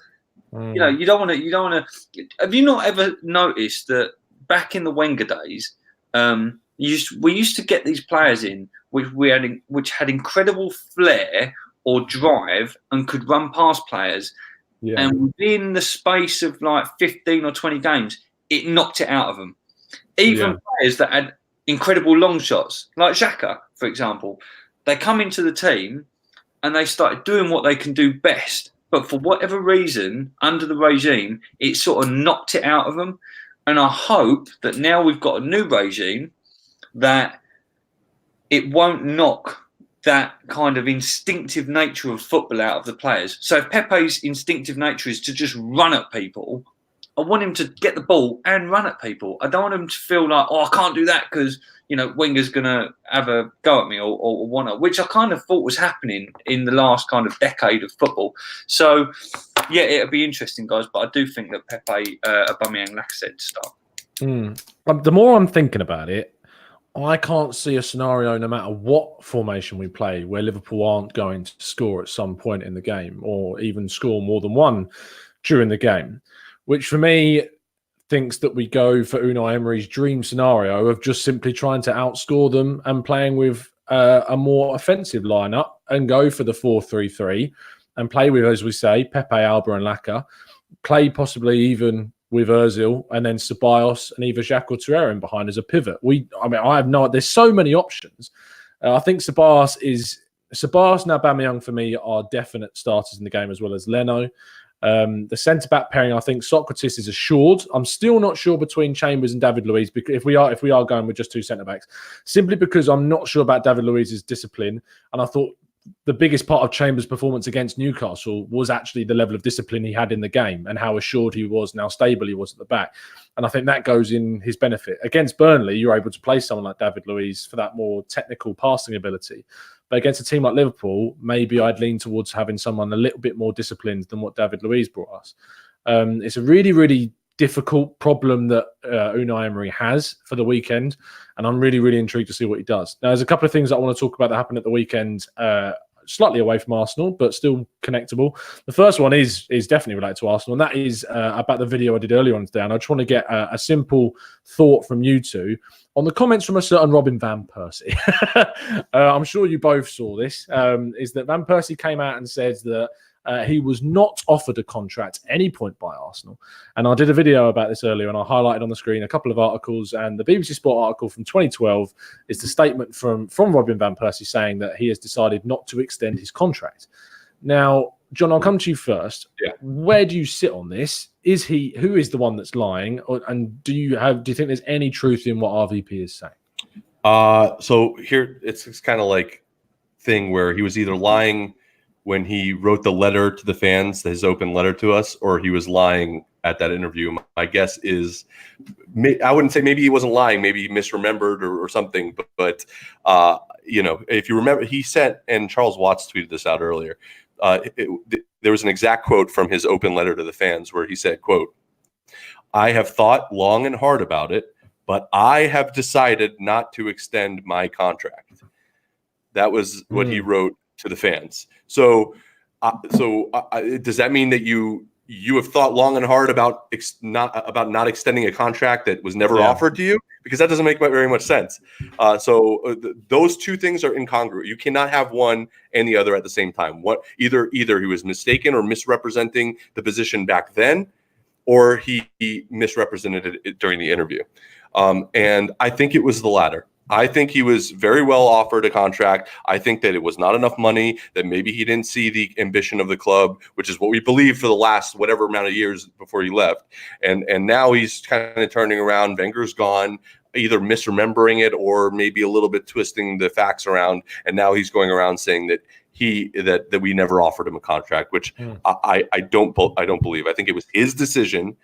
you don't want to. Have you not ever noticed that back in the Wenger days, we used to get these players in which had incredible flair or drive and could run past players, and within the space of like 15 or 20 games, it knocked it out of them. Even players that had incredible long shots, like Xhaka, for example, they come into the team and they started doing what they can do best. But for whatever reason, under the regime, it sort of knocked it out of them. And I hope that now we've got a new regime that it won't knock that kind of instinctive nature of football out of the players. So if Pepe's instinctive nature is to just run at people, I want him to get the ball and run at people. I don't want him to feel like, I can't do that because, Wenger's going to have a go at me or want to, which I kind of thought was happening in the last kind of decade of football. So, yeah, it'll be interesting, guys, but I do think that Pepe, Aubameyang, Lacazette start. The more I'm thinking about it, I can't see a scenario, no matter what formation we play, where Liverpool aren't going to score at some point in the game or even score more than one during the game, which for me thinks that we go for Unai Emery's dream scenario of just simply trying to outscore them and playing with a more offensive lineup and go for the 4-3-3 and play with, as we say, Pepe, Alba and Laka, play possibly even with Ozil and then Ceballos and either Xhaka or Torreira in behind as a pivot. I have no. There's so many options. I think Ceballos and Aubameyang for me are definite starters in the game as well as Leno. The centre-back pairing, I think Socrates is assured. I'm still not sure between Chambers and David Luiz, because if we are going with just two centre-backs, simply because I'm not sure about David Luiz's discipline, and I thought the biggest part of Chambers' performance against Newcastle was actually the level of discipline he had in the game and how assured he was and how stable he was at the back. And I think that goes in his benefit. Against Burnley, you're able to play someone like David Luiz for that more technical passing ability. But against a team like Liverpool, maybe I'd lean towards having someone a little bit more disciplined than what David Luiz brought us. It's a really, really difficult problem that Unai Emery has for the weekend, and I'm really, really intrigued to see what he does. Now, there's a couple of things that I want to talk about that happened at the weekend, slightly away from Arsenal, but still connectable. The first one is definitely related to Arsenal, and that is about the video I did earlier on today. And I just want to get a simple thought from you two on the comments from a certain Robin Van Persie. I'm sure you both saw this, is that Van Persie came out and said that he was not offered a contract at any point by Arsenal. And I did a video about this earlier, and I highlighted on the screen a couple of articles. And the BBC Sport article from 2012 is the statement from Robin Van Persie saying that he has decided not to extend his contract. Now, John, I'll come to you first. Yeah. Where do you sit on this? Who is the one that's lying? And do you think there's any truth in what RVP is saying? So here it's kind of like thing where he was either lying when he wrote the letter to the fans, his open letter to us, or he was lying at that interview. My guess is, I wouldn't say maybe he wasn't lying, maybe he misremembered or something. But if you remember, he sent, and Charles Watts tweeted this out earlier, there was an exact quote from his open letter to the fans where he said, quote, "I have thought long and hard about it, but I have decided not to extend my contract." That was what he wrote to the fans. So does that mean that you have thought long and hard about not extending a contract that was never offered to you? Because that doesn't make very much sense. Those two things are incongruent. You cannot have one and the other at the same time. Either he was mistaken or misrepresenting the position back then, or he misrepresented it during the interview. And I think it was the latter. I think he was very well offered a contract. I think that it was not enough money, that maybe he didn't see the ambition of the club, which is what we believed for the last whatever amount of years before he left. And now he's kind of turning around. Wenger's gone, either misremembering it or maybe a little bit twisting the facts around. And now he's going around saying that that we never offered him a contract, which I don't believe. I think it was his decision.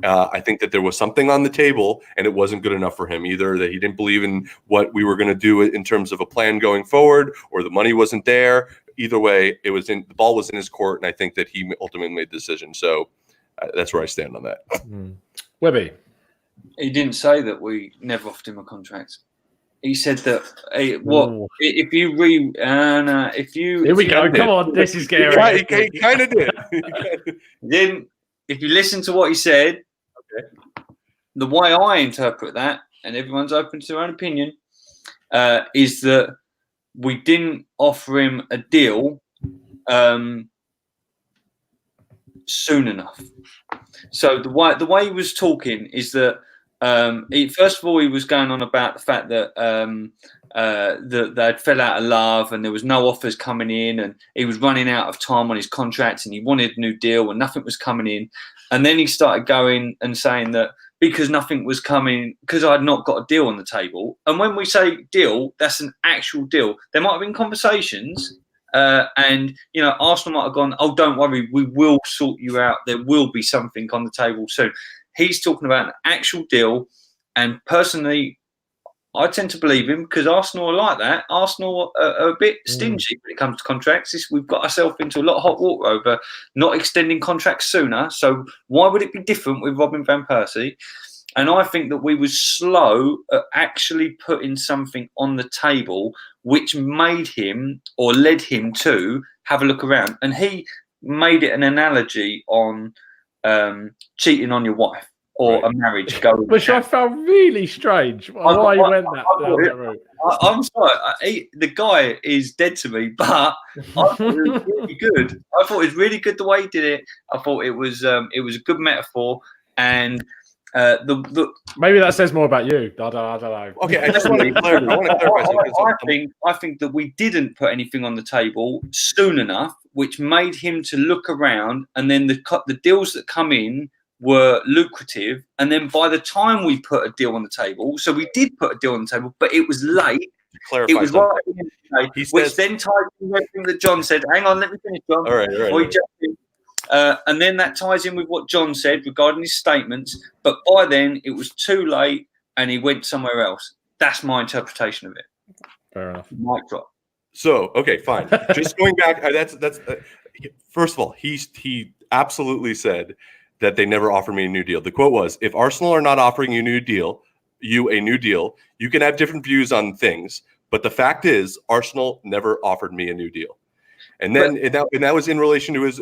I think that there was something on the table and it wasn't good enough for him, either that he didn't believe in what we were going to do in terms of a plan going forward, or the money wasn't there. either way, the ball was in his court, and I think that he ultimately made the decision. So that's where I stand on that. Webby. He didn't say that we never offered him a contract. He said that if you Here we go. Come on, this is scary. He kind of did. Then, if you listen to what he said, the way I interpret that, and everyone's open to their own opinion, is that we didn't offer him a deal soon enough. So the way he was talking is that first of all he was going on about the fact that that they'd fell out of love and there was no offers coming in, and he was running out of time on his contract and he wanted a new deal and nothing was coming in. And then he started going and saying that because nothing was coming, because I'd not got a deal on the table. And when we say deal, that's an actual deal. There might have been conversations, and Arsenal might have gone, "Oh, don't worry, we will sort you out. There will be something on the table soon." He's talking about an actual deal, and personally, I tend to believe him because Arsenal are like that. Arsenal are a bit stingy when it comes to contracts. We've got ourselves into a lot of hot water over not extending contracts sooner. So why would it be different with Robin van Persie? And I think that we were slow at actually putting something on the table which made him or led him to have a look around. And he made it an analogy on cheating on your wife. Or a marriage going, which I found really strange. Why you went that route? I'm sorry, the guy is dead to me, but I thought it was really good. I thought it was really good the way he did it. I thought it was a good metaphor, and maybe that says more about you. I don't know. Okay, I just want to clarify. I think that we didn't put anything on the table soon enough, which made him to look around, and then the deals that come in were lucrative, and then by the time we put a deal on the table, so we did put a deal on the table, but it was late. It was right, which then ties in everything that Jon said. Hang on, let me finish, Jon. All right. And then that ties in with what Jon said regarding his statements. But by then, it was too late, and he went somewhere else. That's my interpretation of it. Fair enough. Mic drop. So okay, fine. Just going back. That's first of all, he absolutely said that they never offered me a new deal. The quote was, "If Arsenal are not offering you a new deal, you can have different views on things, but the fact is, Arsenal never offered me a new deal." And then that was in relation to his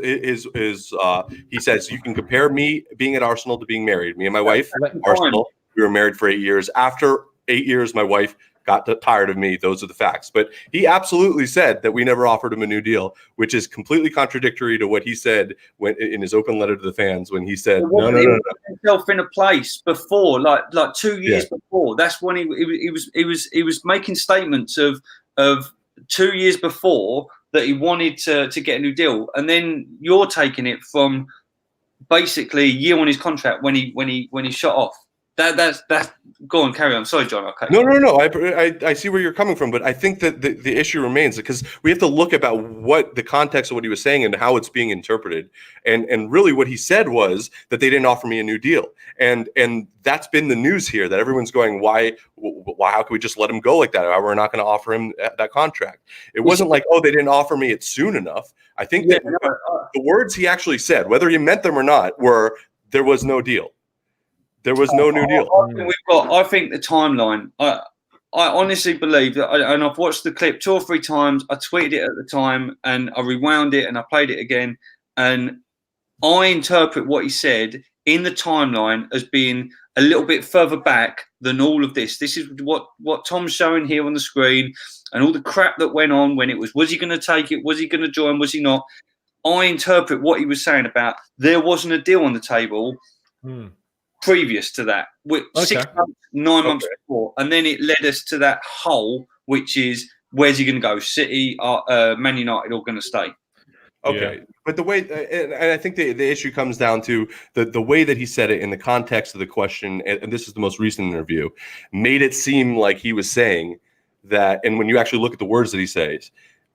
he says, "You can compare me being at Arsenal to being married. Me and my wife, Arsenal, we were married for 8 years. After 8 years, my wife got tired of me. Those are the facts." But he absolutely said that we never offered him a new deal, which is completely contradictory to what he said in his open letter to the fans when he said, "No." He put himself in a place before, like 2 years before. That's when he was making statements of 2 years before that he wanted to get a new deal, and then you're taking it from basically a year on his contract when he shot off. That's go on, carry on. Sorry, Jon. Okay. No. I see where you're coming from, but I think that the issue remains because we have to look about what the context of what he was saying and how it's being interpreted. And really what he said was that they didn't offer me a new deal. And that's been the news here, that everyone's going, why how can we just let him go like that? We're not going to offer him that contract. It wasn't like, oh, they didn't offer me it soon enough. I think that the words he actually said, whether he meant them or not, were there was no deal. There was no new deal. I think the timeline. I honestly believe that, and I've watched the clip 2 or 3 times. I tweeted it at the time, and I rewound it, and I played it again. And I interpret what he said in the timeline as being a little bit further back than all of this. This is what Tom's showing here on the screen, and all the crap that went on when it was he going to take it? Was he going to join? Was he not? I interpret what he was saying about there wasn't a deal on the table. Previous to that, 6 months, 9 months before, and then it led us to that hole, which is where's he going to go? City, Man United, all going to stay. Okay, but the way, and I think the issue comes down to the way that he said it in the context of the question, and this is the most recent interview, made it seem like he was saying that, and when you actually look at the words that he says,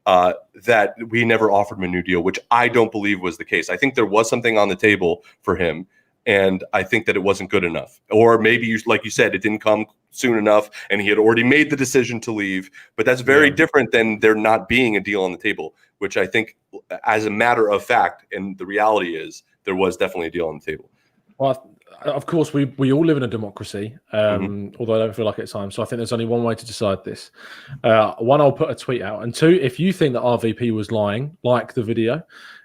that we never offered him a new deal, which I don't believe was the case. I think there was something on the table for him. And I think that it wasn't good enough. Or maybe, like you said, it didn't come soon enough and he had already made the decision to leave. But that's very different than there not being a deal on the table, which I think, as a matter of fact, and the reality is, there was definitely a deal on the table. Well, of course, we all live in a democracy, although I don't feel like it's time. So I think there's only one way to decide this. One, I'll put a tweet out. And two, if you think that RVP was lying, like the video.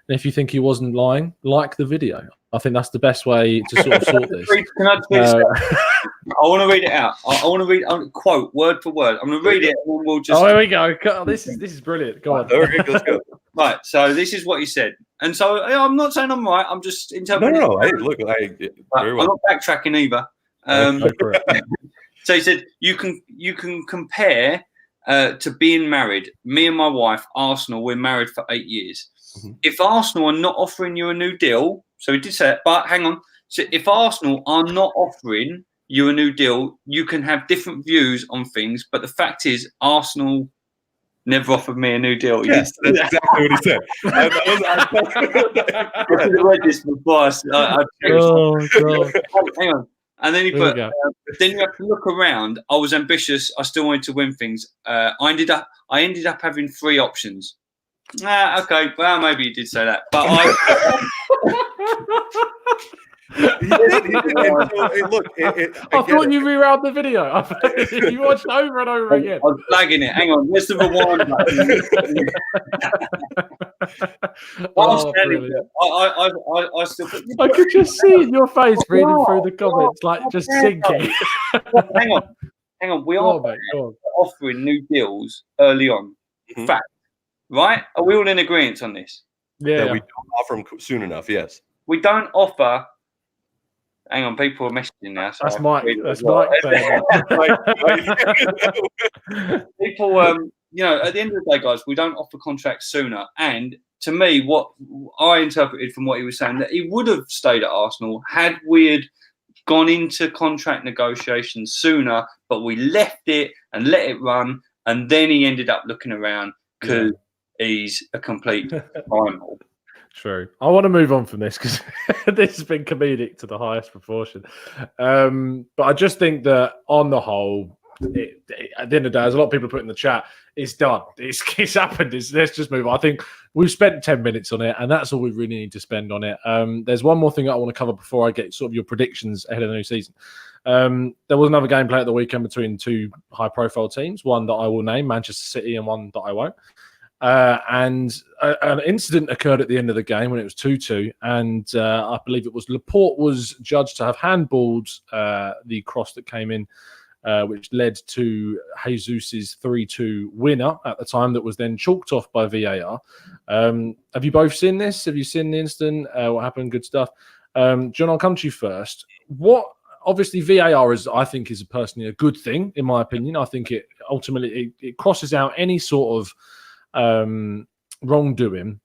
And if you think he wasn't lying, like the video. I think that's the best way to sort of sort this. Can I tweet I want to read it out. I want to read quote word for word. I'm going to read it. And we'll just. Oh, here we go. This is brilliant. Go on. Okay, let's go. Right. So this is what he said. And so I'm not saying I'm right. I'm just interpreting. No. Hey, look, very well. I'm not backtracking either. So he said, you can compare to being married. Me and my wife, Arsenal, we're married for 8 years. If Arsenal are not offering you a new deal, so he did say it, but hang on. So if Arsenal are not offering you a new deal, you can have different views on things. But the fact is, Arsenal never offered me a new deal. Yes, that's exactly what he said. I should have read this before. God. Hang on. And then he put, then you have to look around. I was ambitious. I still wanted to win things. I ended up having 3 options. Okay. Well, maybe you did say that, but he did. Look, I thought you rewound the video. You watched it over and over again. I was flagging it. Hang on. Where's the rewind button? I still. I could just see your face reading through the comments, like just sinking. Hang on. We are offering new deals early on. Fact. Right? Are we all in agreement on this? Yeah. We don't offer them soon enough. Yes. We don't offer. Hang on, people are messaging now. So that's Mike. That's Mike. People, at the end of the day, guys, we don't offer contracts sooner. And to me, what I interpreted from what he was saying, that he would have stayed at Arsenal had we had gone into contract negotiations sooner, but we left it and let it run, and then he ended up looking around because he's a complete animal. True. I want to move on from this because this has been comedic to the highest proportion. But I just think that on the whole, at the end of the day, as a lot of people put in the chat, it's done. It's happened. Let's just move on. I think we've spent 10 minutes on it, and that's all we really need to spend on it. There's one more thing I want to cover before I get sort of your predictions ahead of the new season. There was another gameplay at the weekend between 2 high-profile teams, one that I will name, Manchester City, and one that I won't. And an incident occurred at the end of the game when it was 2-2, and I believe it was Laporte was judged to have handballed the cross that came in, which led to Jesus's 3-2 winner at the time that was then chalked off by VAR. Have you both seen this? Have you seen the incident? What happened? Good stuff. Jon, I'll come to you first. Obviously, VAR I think is personally a good thing, in my opinion. I think it ultimately it crosses out any sort of wrongdoing,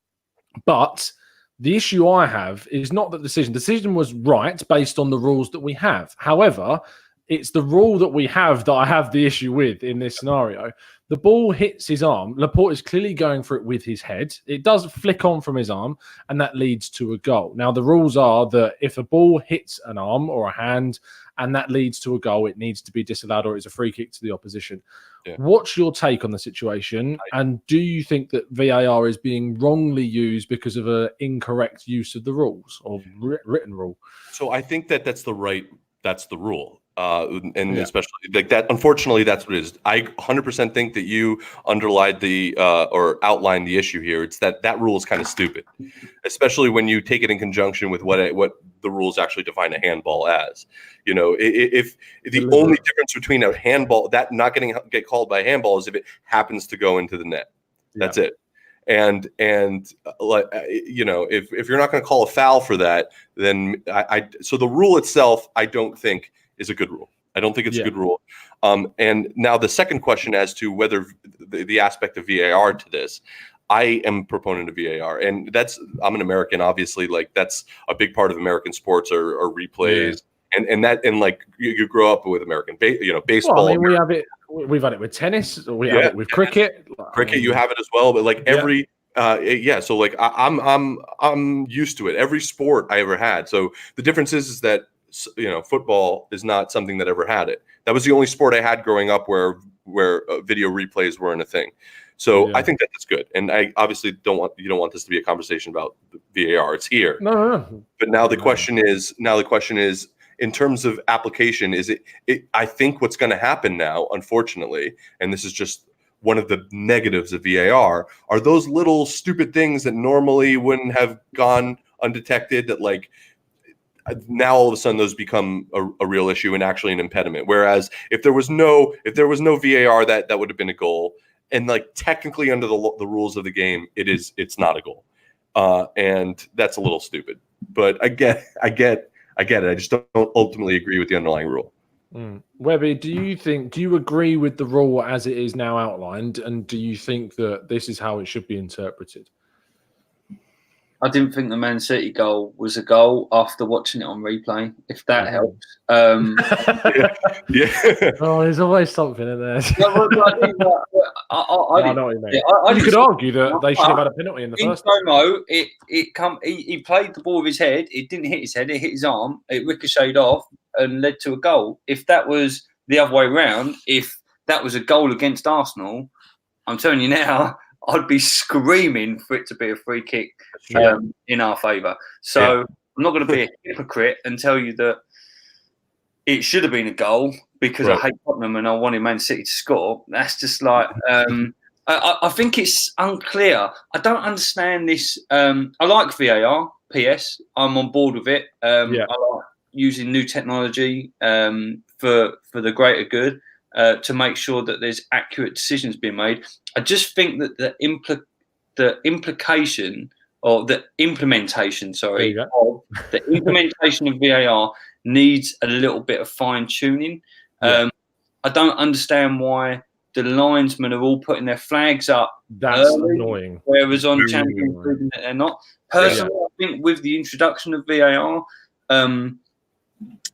but the issue I have is not that the decision was right based on the rules that we have. However, it's the rule that we have that I have the issue with in this scenario. The ball hits his arm. Laporte is clearly going for it with his head. It does flick on from his arm, and that leads to a goal. Now, the rules are that if a ball hits an arm or a hand and that leads to a goal, it needs to be disallowed or it's a free kick to the opposition. Yeah. What's your take on the situation? And do you think that VAR is being wrongly used because of an incorrect use of the rules or written rule? So I think that's the rule. Especially like that. Unfortunately, that's what it is. I 100% think that you underlined or outlined the issue here. It's that rule is kind of stupid, especially when you take it in conjunction with what the rules actually define a handball as. If the only difference between a handball that not get called by a handball is if it happens to go into the net. That's it. And if you're not going to call a foul for that, then so the rule itself, I don't think is a good rule. I don't think it's a good rule. And now the second question as to whether the aspect of VAR to this, I am a proponent of VAR, and I'm an American, obviously. Like that's a big part of American sports are replays, and like you grow up with American, baseball. Well, I mean, we've had it with tennis, we have it with cricket. Cricket, you have it as well, but like every Yeah, so like I'm used to it. Every sport I ever had. So the difference is that football is not something that ever had it. That was the only sport I had growing up where video replays weren't a thing. So I think that's good. And I obviously don't want this to be a conversation about VAR. It's here. No. But now the question is in terms of application, is it I think what's going to happen now, unfortunately, and this is just one of the negatives of VAR, are those little stupid things that normally wouldn't have gone undetected, that like now all of a sudden those become a real issue and actually an impediment. Whereas if there was no VAR, that would have been a goal. And like technically under the rules of the game, it's not a goal. And that's a little stupid. But I get it. I just don't ultimately agree with the underlying rule. Webby, do you agree with the rule as it is now outlined, and do you think that this is how it should be interpreted? I didn't think the Man City goal was a goal after watching it on replay, if that helps. Yeah. Oh, there's always something in there. I know what you mean. You could argue that they should have had a penalty in the first. Promo, he played the ball with his head. It didn't hit his head. It hit his arm. It ricocheted off and led to a goal. If that was the other way around, if that was a goal against Arsenal, I'm telling you now, I'd be screaming for it to be a free kick in our favour. So I'm not going to be a hypocrite and tell you that it should have been a goal because I hate Tottenham and I wanted Man City to score. That's just like I think it's unclear. I don't understand this. I like VAR. PS, I'm on board with it. I like using new technology for the greater good. To make sure that there's accurate decisions being made. I just think that the implementation of the implementation of VAR needs a little bit of fine tuning. I don't understand why the linesmen are all putting their flags up. That's annoying. Whereas on Champions League they're not. Personally, I think with the introduction of VAR,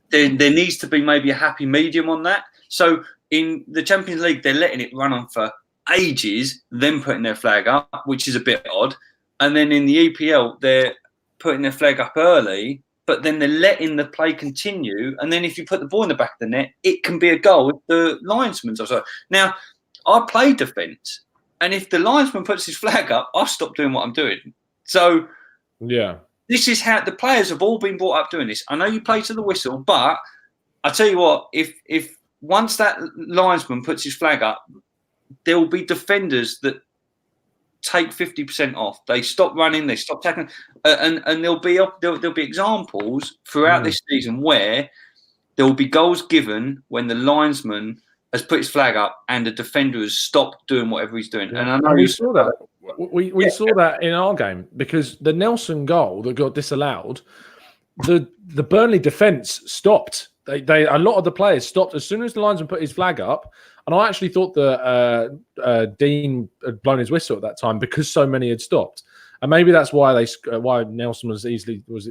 there needs to be maybe a happy medium on that. So in the Champions League, they're letting it run on for ages, then putting their flag up, which is a bit odd. And then in the EPL, they're putting their flag up early, but then they're letting the play continue. And then if you put the ball in the back of the net, it can be a goal if the linesman's also. Now, I play defence, and if the linesman puts his flag up, I stop doing what I'm doing. So this is how the players have all been brought up doing this. I know you play to the whistle, but I tell you what, if once that linesman puts his flag up, there will be defenders that take 50% off. They stop running, they stop tackling, and there'll be examples throughout this season where there will be goals given when the linesman has put his flag up and the defender has stopped doing whatever he's doing. And I know we saw that. We saw that in our game because the Nelson goal that got disallowed, the Burnley defence stopped. They a lot of the players stopped as soon as the linesman put his flag up, and I actually thought that Dean had blown his whistle at that time because so many had stopped, and maybe that's why why Nelson was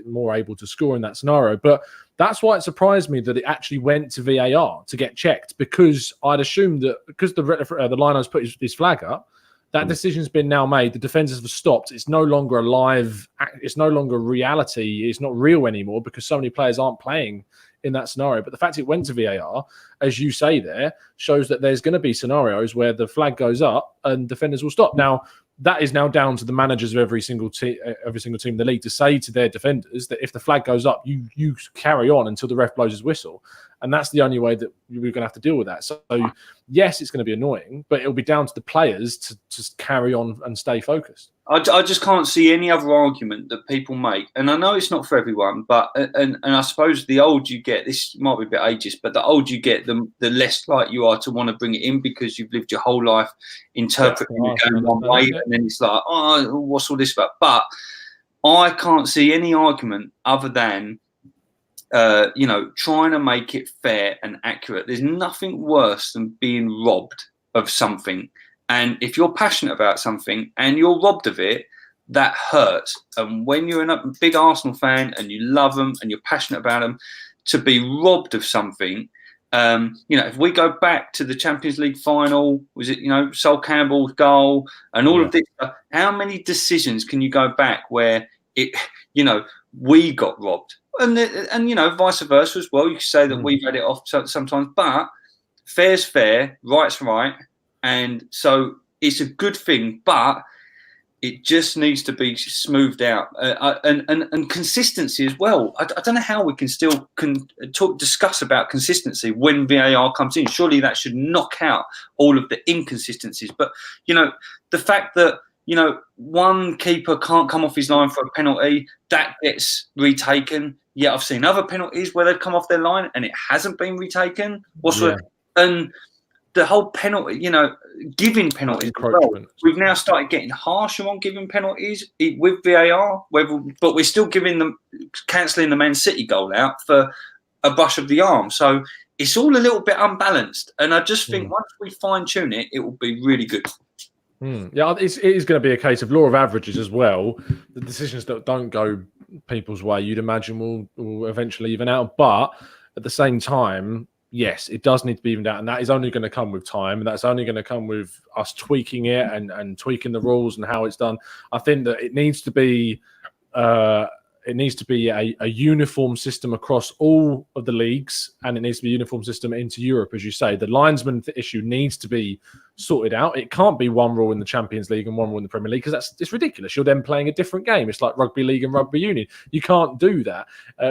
more able to score in that scenario. But that's why it surprised me that it actually went to VAR to get checked, because I'd assumed that because the liner's put his flag up, that decision's been now made. The defenders have stopped. It's no longer alive. It's no longer reality. It's not real anymore because so many players aren't playing in that scenario. But the fact it went to VAR, as you say there, shows that there's going to be scenarios where the flag goes up and defenders will stop. Now, that is now down to the managers of every single team in the league to say to their defenders that if the flag goes up, you carry on until the ref blows his whistle. And that's the only way that we're going to have to deal with that. So, yes, it's going to be annoying, but it'll be down to the players to just carry on and stay focused. I just can't see any other argument that people make. And I know it's not for everyone, but and I suppose the older you get, this might be a bit ageist, but the older you get, the less likely you are to want to bring it in because you've lived your whole life interpreting it going one way. And then it's like, oh, what's all this about? But I can't see any argument other than trying to make it fair and accurate. There's nothing worse than being robbed of something. And if you're passionate about something and you're robbed of it, that hurts. And when you're a big Arsenal fan and you love them and you're passionate about them, to be robbed of something If we go back to the Champions League final, was it, Sol Campbell's goal and all of this, how many decisions can you go back where we got robbed? And vice versa as well. You could say that we've had it off sometimes, but fair's fair, right's right. And so it's a good thing, but it just needs to be smoothed out and consistency as well. I don't know how we can still discuss about consistency when VAR comes in. Surely that should knock out all of the inconsistencies. But, the fact that, one keeper can't come off his line for a penalty, that gets retaken. Yeah, I've seen other penalties where they've come off their line and it hasn't been retaken. And the whole penalty, giving penalties as well. We've now started getting harsher on giving penalties with VAR, but we're still cancelling the Man City goal out for a brush of the arm. So it's all a little bit unbalanced. And I just think once we fine tune it, it will be really good. Yeah, it is going to be a case of law of averages as well. The decisions that don't go people's way, you'd imagine will eventually even out. But at the same time, yes, it does need to be evened out, and that is only going to come with time, and that's only going to come with us tweaking it and tweaking the rules and how it's done. I think that it needs to be a uniform system across all of the leagues, and it needs to be a uniform system into Europe, as you say. The linesman issue needs to be sorted out. It can't be one rule in the Champions League and one rule in the Premier League, because it's ridiculous. You're then playing a different game. It's like rugby league and rugby union. You can't do that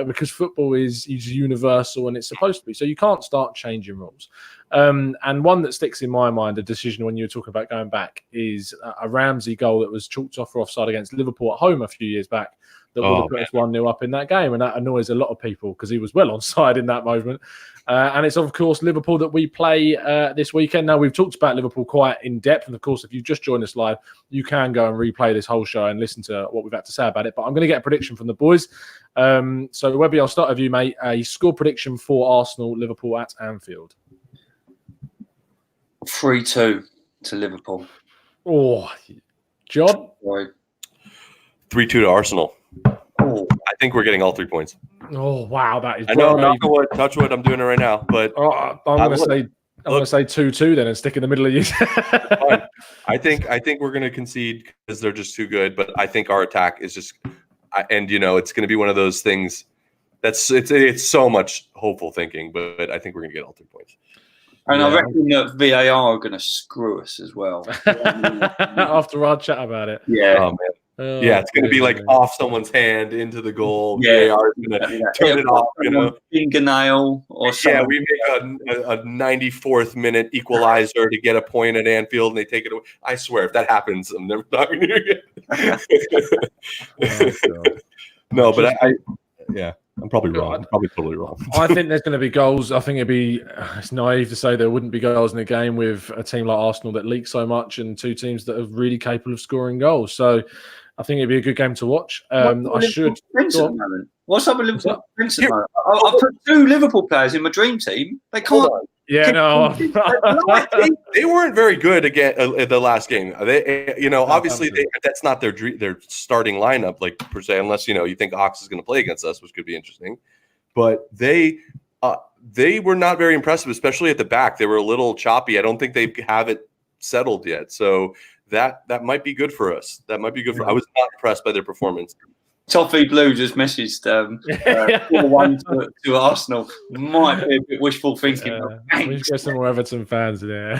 because football is universal and it's supposed to be. So you can't start changing rules. And one that sticks in my mind, a decision when you were talking about going back, is a Ramsey goal that was chalked off for offside against Liverpool at home a few years back. That would have put us 1-0 up in that game. And that annoys a lot of people because he was well onside in that moment. And it's, of course, Liverpool that we play this weekend. Now, we've talked about Liverpool quite in depth. And, of course, if you've just joined us live, you can go and replay this whole show and listen to what we've had to say about it. But I'm going to get a prediction from the boys. So, Webby, I'll start with you, mate. A score prediction for Arsenal, Liverpool at Anfield. 3-2 to Liverpool. Oh, John? 3-2 to Arsenal. I think we're getting all 3 points. Oh wow, that is. I know, touch wood. I'm doing it right now, but I'm going to say 2-2 then, and stick in the middle of you. I think we're going to concede because they're just too good. But I think our attack is just, and it's going to be one of those things that's it's so much hopeful thinking. But I think we're going to get all 3 points. And I reckon that VAR are going to screw us as well. After our chat about it. Yeah. Oh, man. Yeah, it's going to be like off someone's hand into the goal. Yeah, VAR is going to turn it off. Fingernail or something. Yeah, we make a 94th minute equalizer to get a point at Anfield, and they take it away. I swear, if that happens, I'm never talking to you again. No, but I'm probably wrong. I'm probably totally wrong. I think there's going to be goals. I think it's naive to say there wouldn't be goals in a game with a team like Arsenal that leak so much and two teams that are really capable of scoring goals. So I think it'd be a good game to watch. What's up with Liverpool? I put 2 Liverpool players in my dream team. They can't. Yeah, no. They weren't very good again the last game. Obviously that's not their starting lineup, like per se, unless you think Ox is going to play against us, which could be interesting. But they were not very impressive, especially at the back. They were a little choppy. I don't think they have it settled yet. So that might be good for us. That might be good for. I was not impressed by their performance. Toffee Blue just messaged 4-1 to Arsenal. Might be a bit wishful thinking. We should get some more Everton fans there.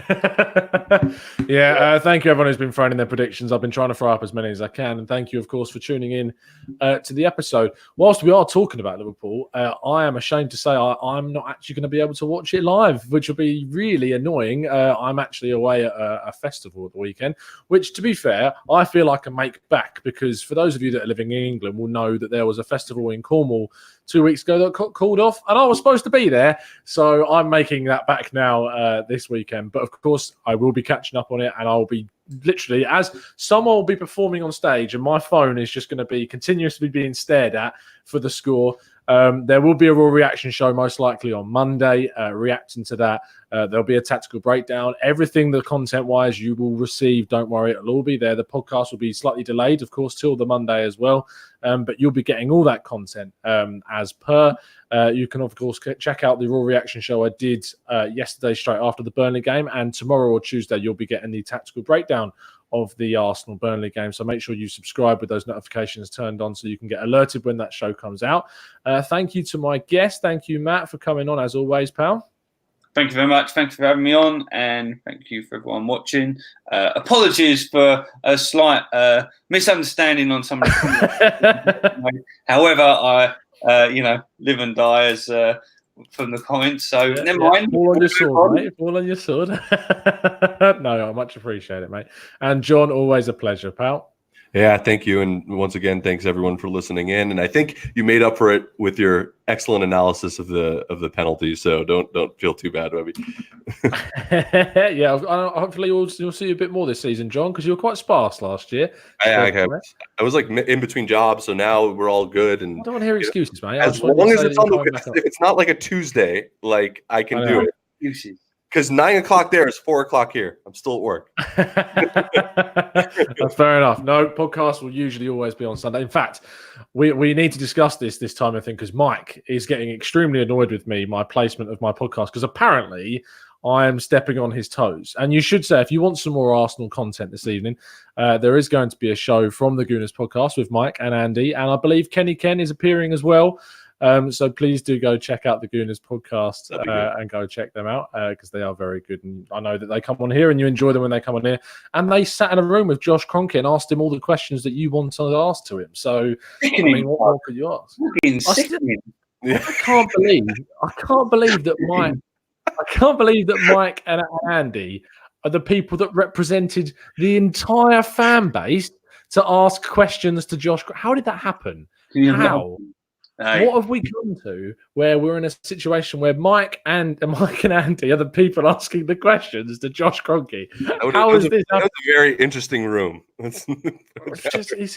Thank you everyone who's been throwing in their predictions. I've been trying to throw up as many as I can. And thank you, of course, for tuning in to the episode. Whilst we are talking about Liverpool, I am ashamed to say I'm not actually going to be able to watch it live, which will be really annoying. I'm actually away at a festival at the weekend, which, to be fair, I feel I can make back, because for those of you that are living in England, will know that there was a festival in Cornwall 2 weeks ago that got called off, and I was supposed to be there, so I'm making that back now this weekend. But of course, I will be catching up on it, and I'll be literally, as someone will be performing on stage, and my phone is just going to be continuously being stared at for the score. There will be a Raw reaction show most likely on Monday, reacting to that. There'll be a tactical breakdown. Everything the content-wise you will receive, don't worry, it'll all be there. The podcast will be slightly delayed, of course, till the Monday as well. But you'll be getting all that content as per. You can, of course, check out the Raw reaction show I did yesterday straight after the Burnley game. And tomorrow or Tuesday, you'll be getting the tactical breakdown of the Arsenal-Burnley game. So make sure you subscribe with those notifications turned on so you can get alerted when that show comes out. Thank you to my guest. Thank you, Matt, for coming on as always, pal. Thank you very much. Thanks for having me on, and thank you for everyone watching. Apologies for a slight misunderstanding on some of the However, I live and die as from the comments. So never mind. Fall on your sword, mate. Fall on your sword. No, I much appreciate it, mate. And Jon, always a pleasure, pal. Yeah, thank you. And once again, thanks everyone for listening in. And I think you made up for it with your excellent analysis of the penalties. So don't feel too bad, Webby. Yeah, hopefully you'll see a bit more this season, Jon, because you were quite sparse last year. I was like in between jobs, so now we're all good. And I don't want to hear excuses, mate. As long as it's on if it's not like a Tuesday, like I can do it. Excuses. Because 9 o'clock there is 4 o'clock here. I'm still at work. That's fair enough. No, podcasts will usually always be on Sunday. In fact, we need to discuss this time, I think, because Mike is getting extremely annoyed with me, my placement of my podcast, because apparently I am stepping on his toes. And you should say, if you want some more Arsenal content this evening, there is going to be a show from the Gooners podcast with Mike and Andy. And I believe Kenny Ken is appearing as well. So please do go check out the Gooners podcast and go check them out because they are very good. And I know that they come on here and you enjoy them when they come on here. And they sat in a room with Josh Kroenke and asked him all the questions that you wanted to ask to him. So, I mean, what more could you ask? I can't believe that Mike and Andy are the people that represented the entire fan base to ask questions to Josh. How did that happen? How? What have we come to where we're in a situation where Mike and Andy are the people asking the questions to Josh Kroenke? How is this? That's a very interesting room. It's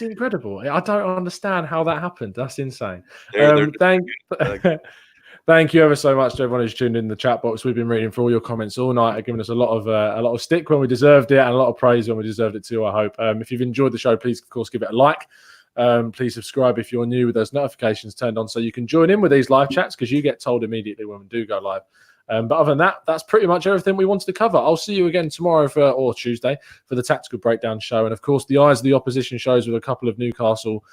incredible. I don't understand how that happened. That's insane. Thank you ever so much to everyone who's tuned in the chat box. We've been reading through all your comments all night, and giving us a lot of stick when we deserved it, and a lot of praise when we deserved it too. I hope. If you've enjoyed the show, please of course give it a like. Please subscribe if you're new with those notifications turned on so you can join in with these live chats because you get told immediately when we do go live. But other than that, that's pretty much everything we wanted to cover. I'll see you again tomorrow or Tuesday for the Tactical Breakdown show. And of course, the Eyes of the Opposition shows with a couple of Newcastle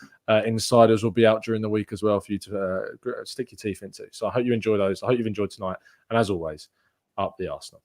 insiders will be out during the week as well for you to stick your teeth into. So I hope you enjoy those. I hope you've enjoyed tonight. And as always, up the Arsenal.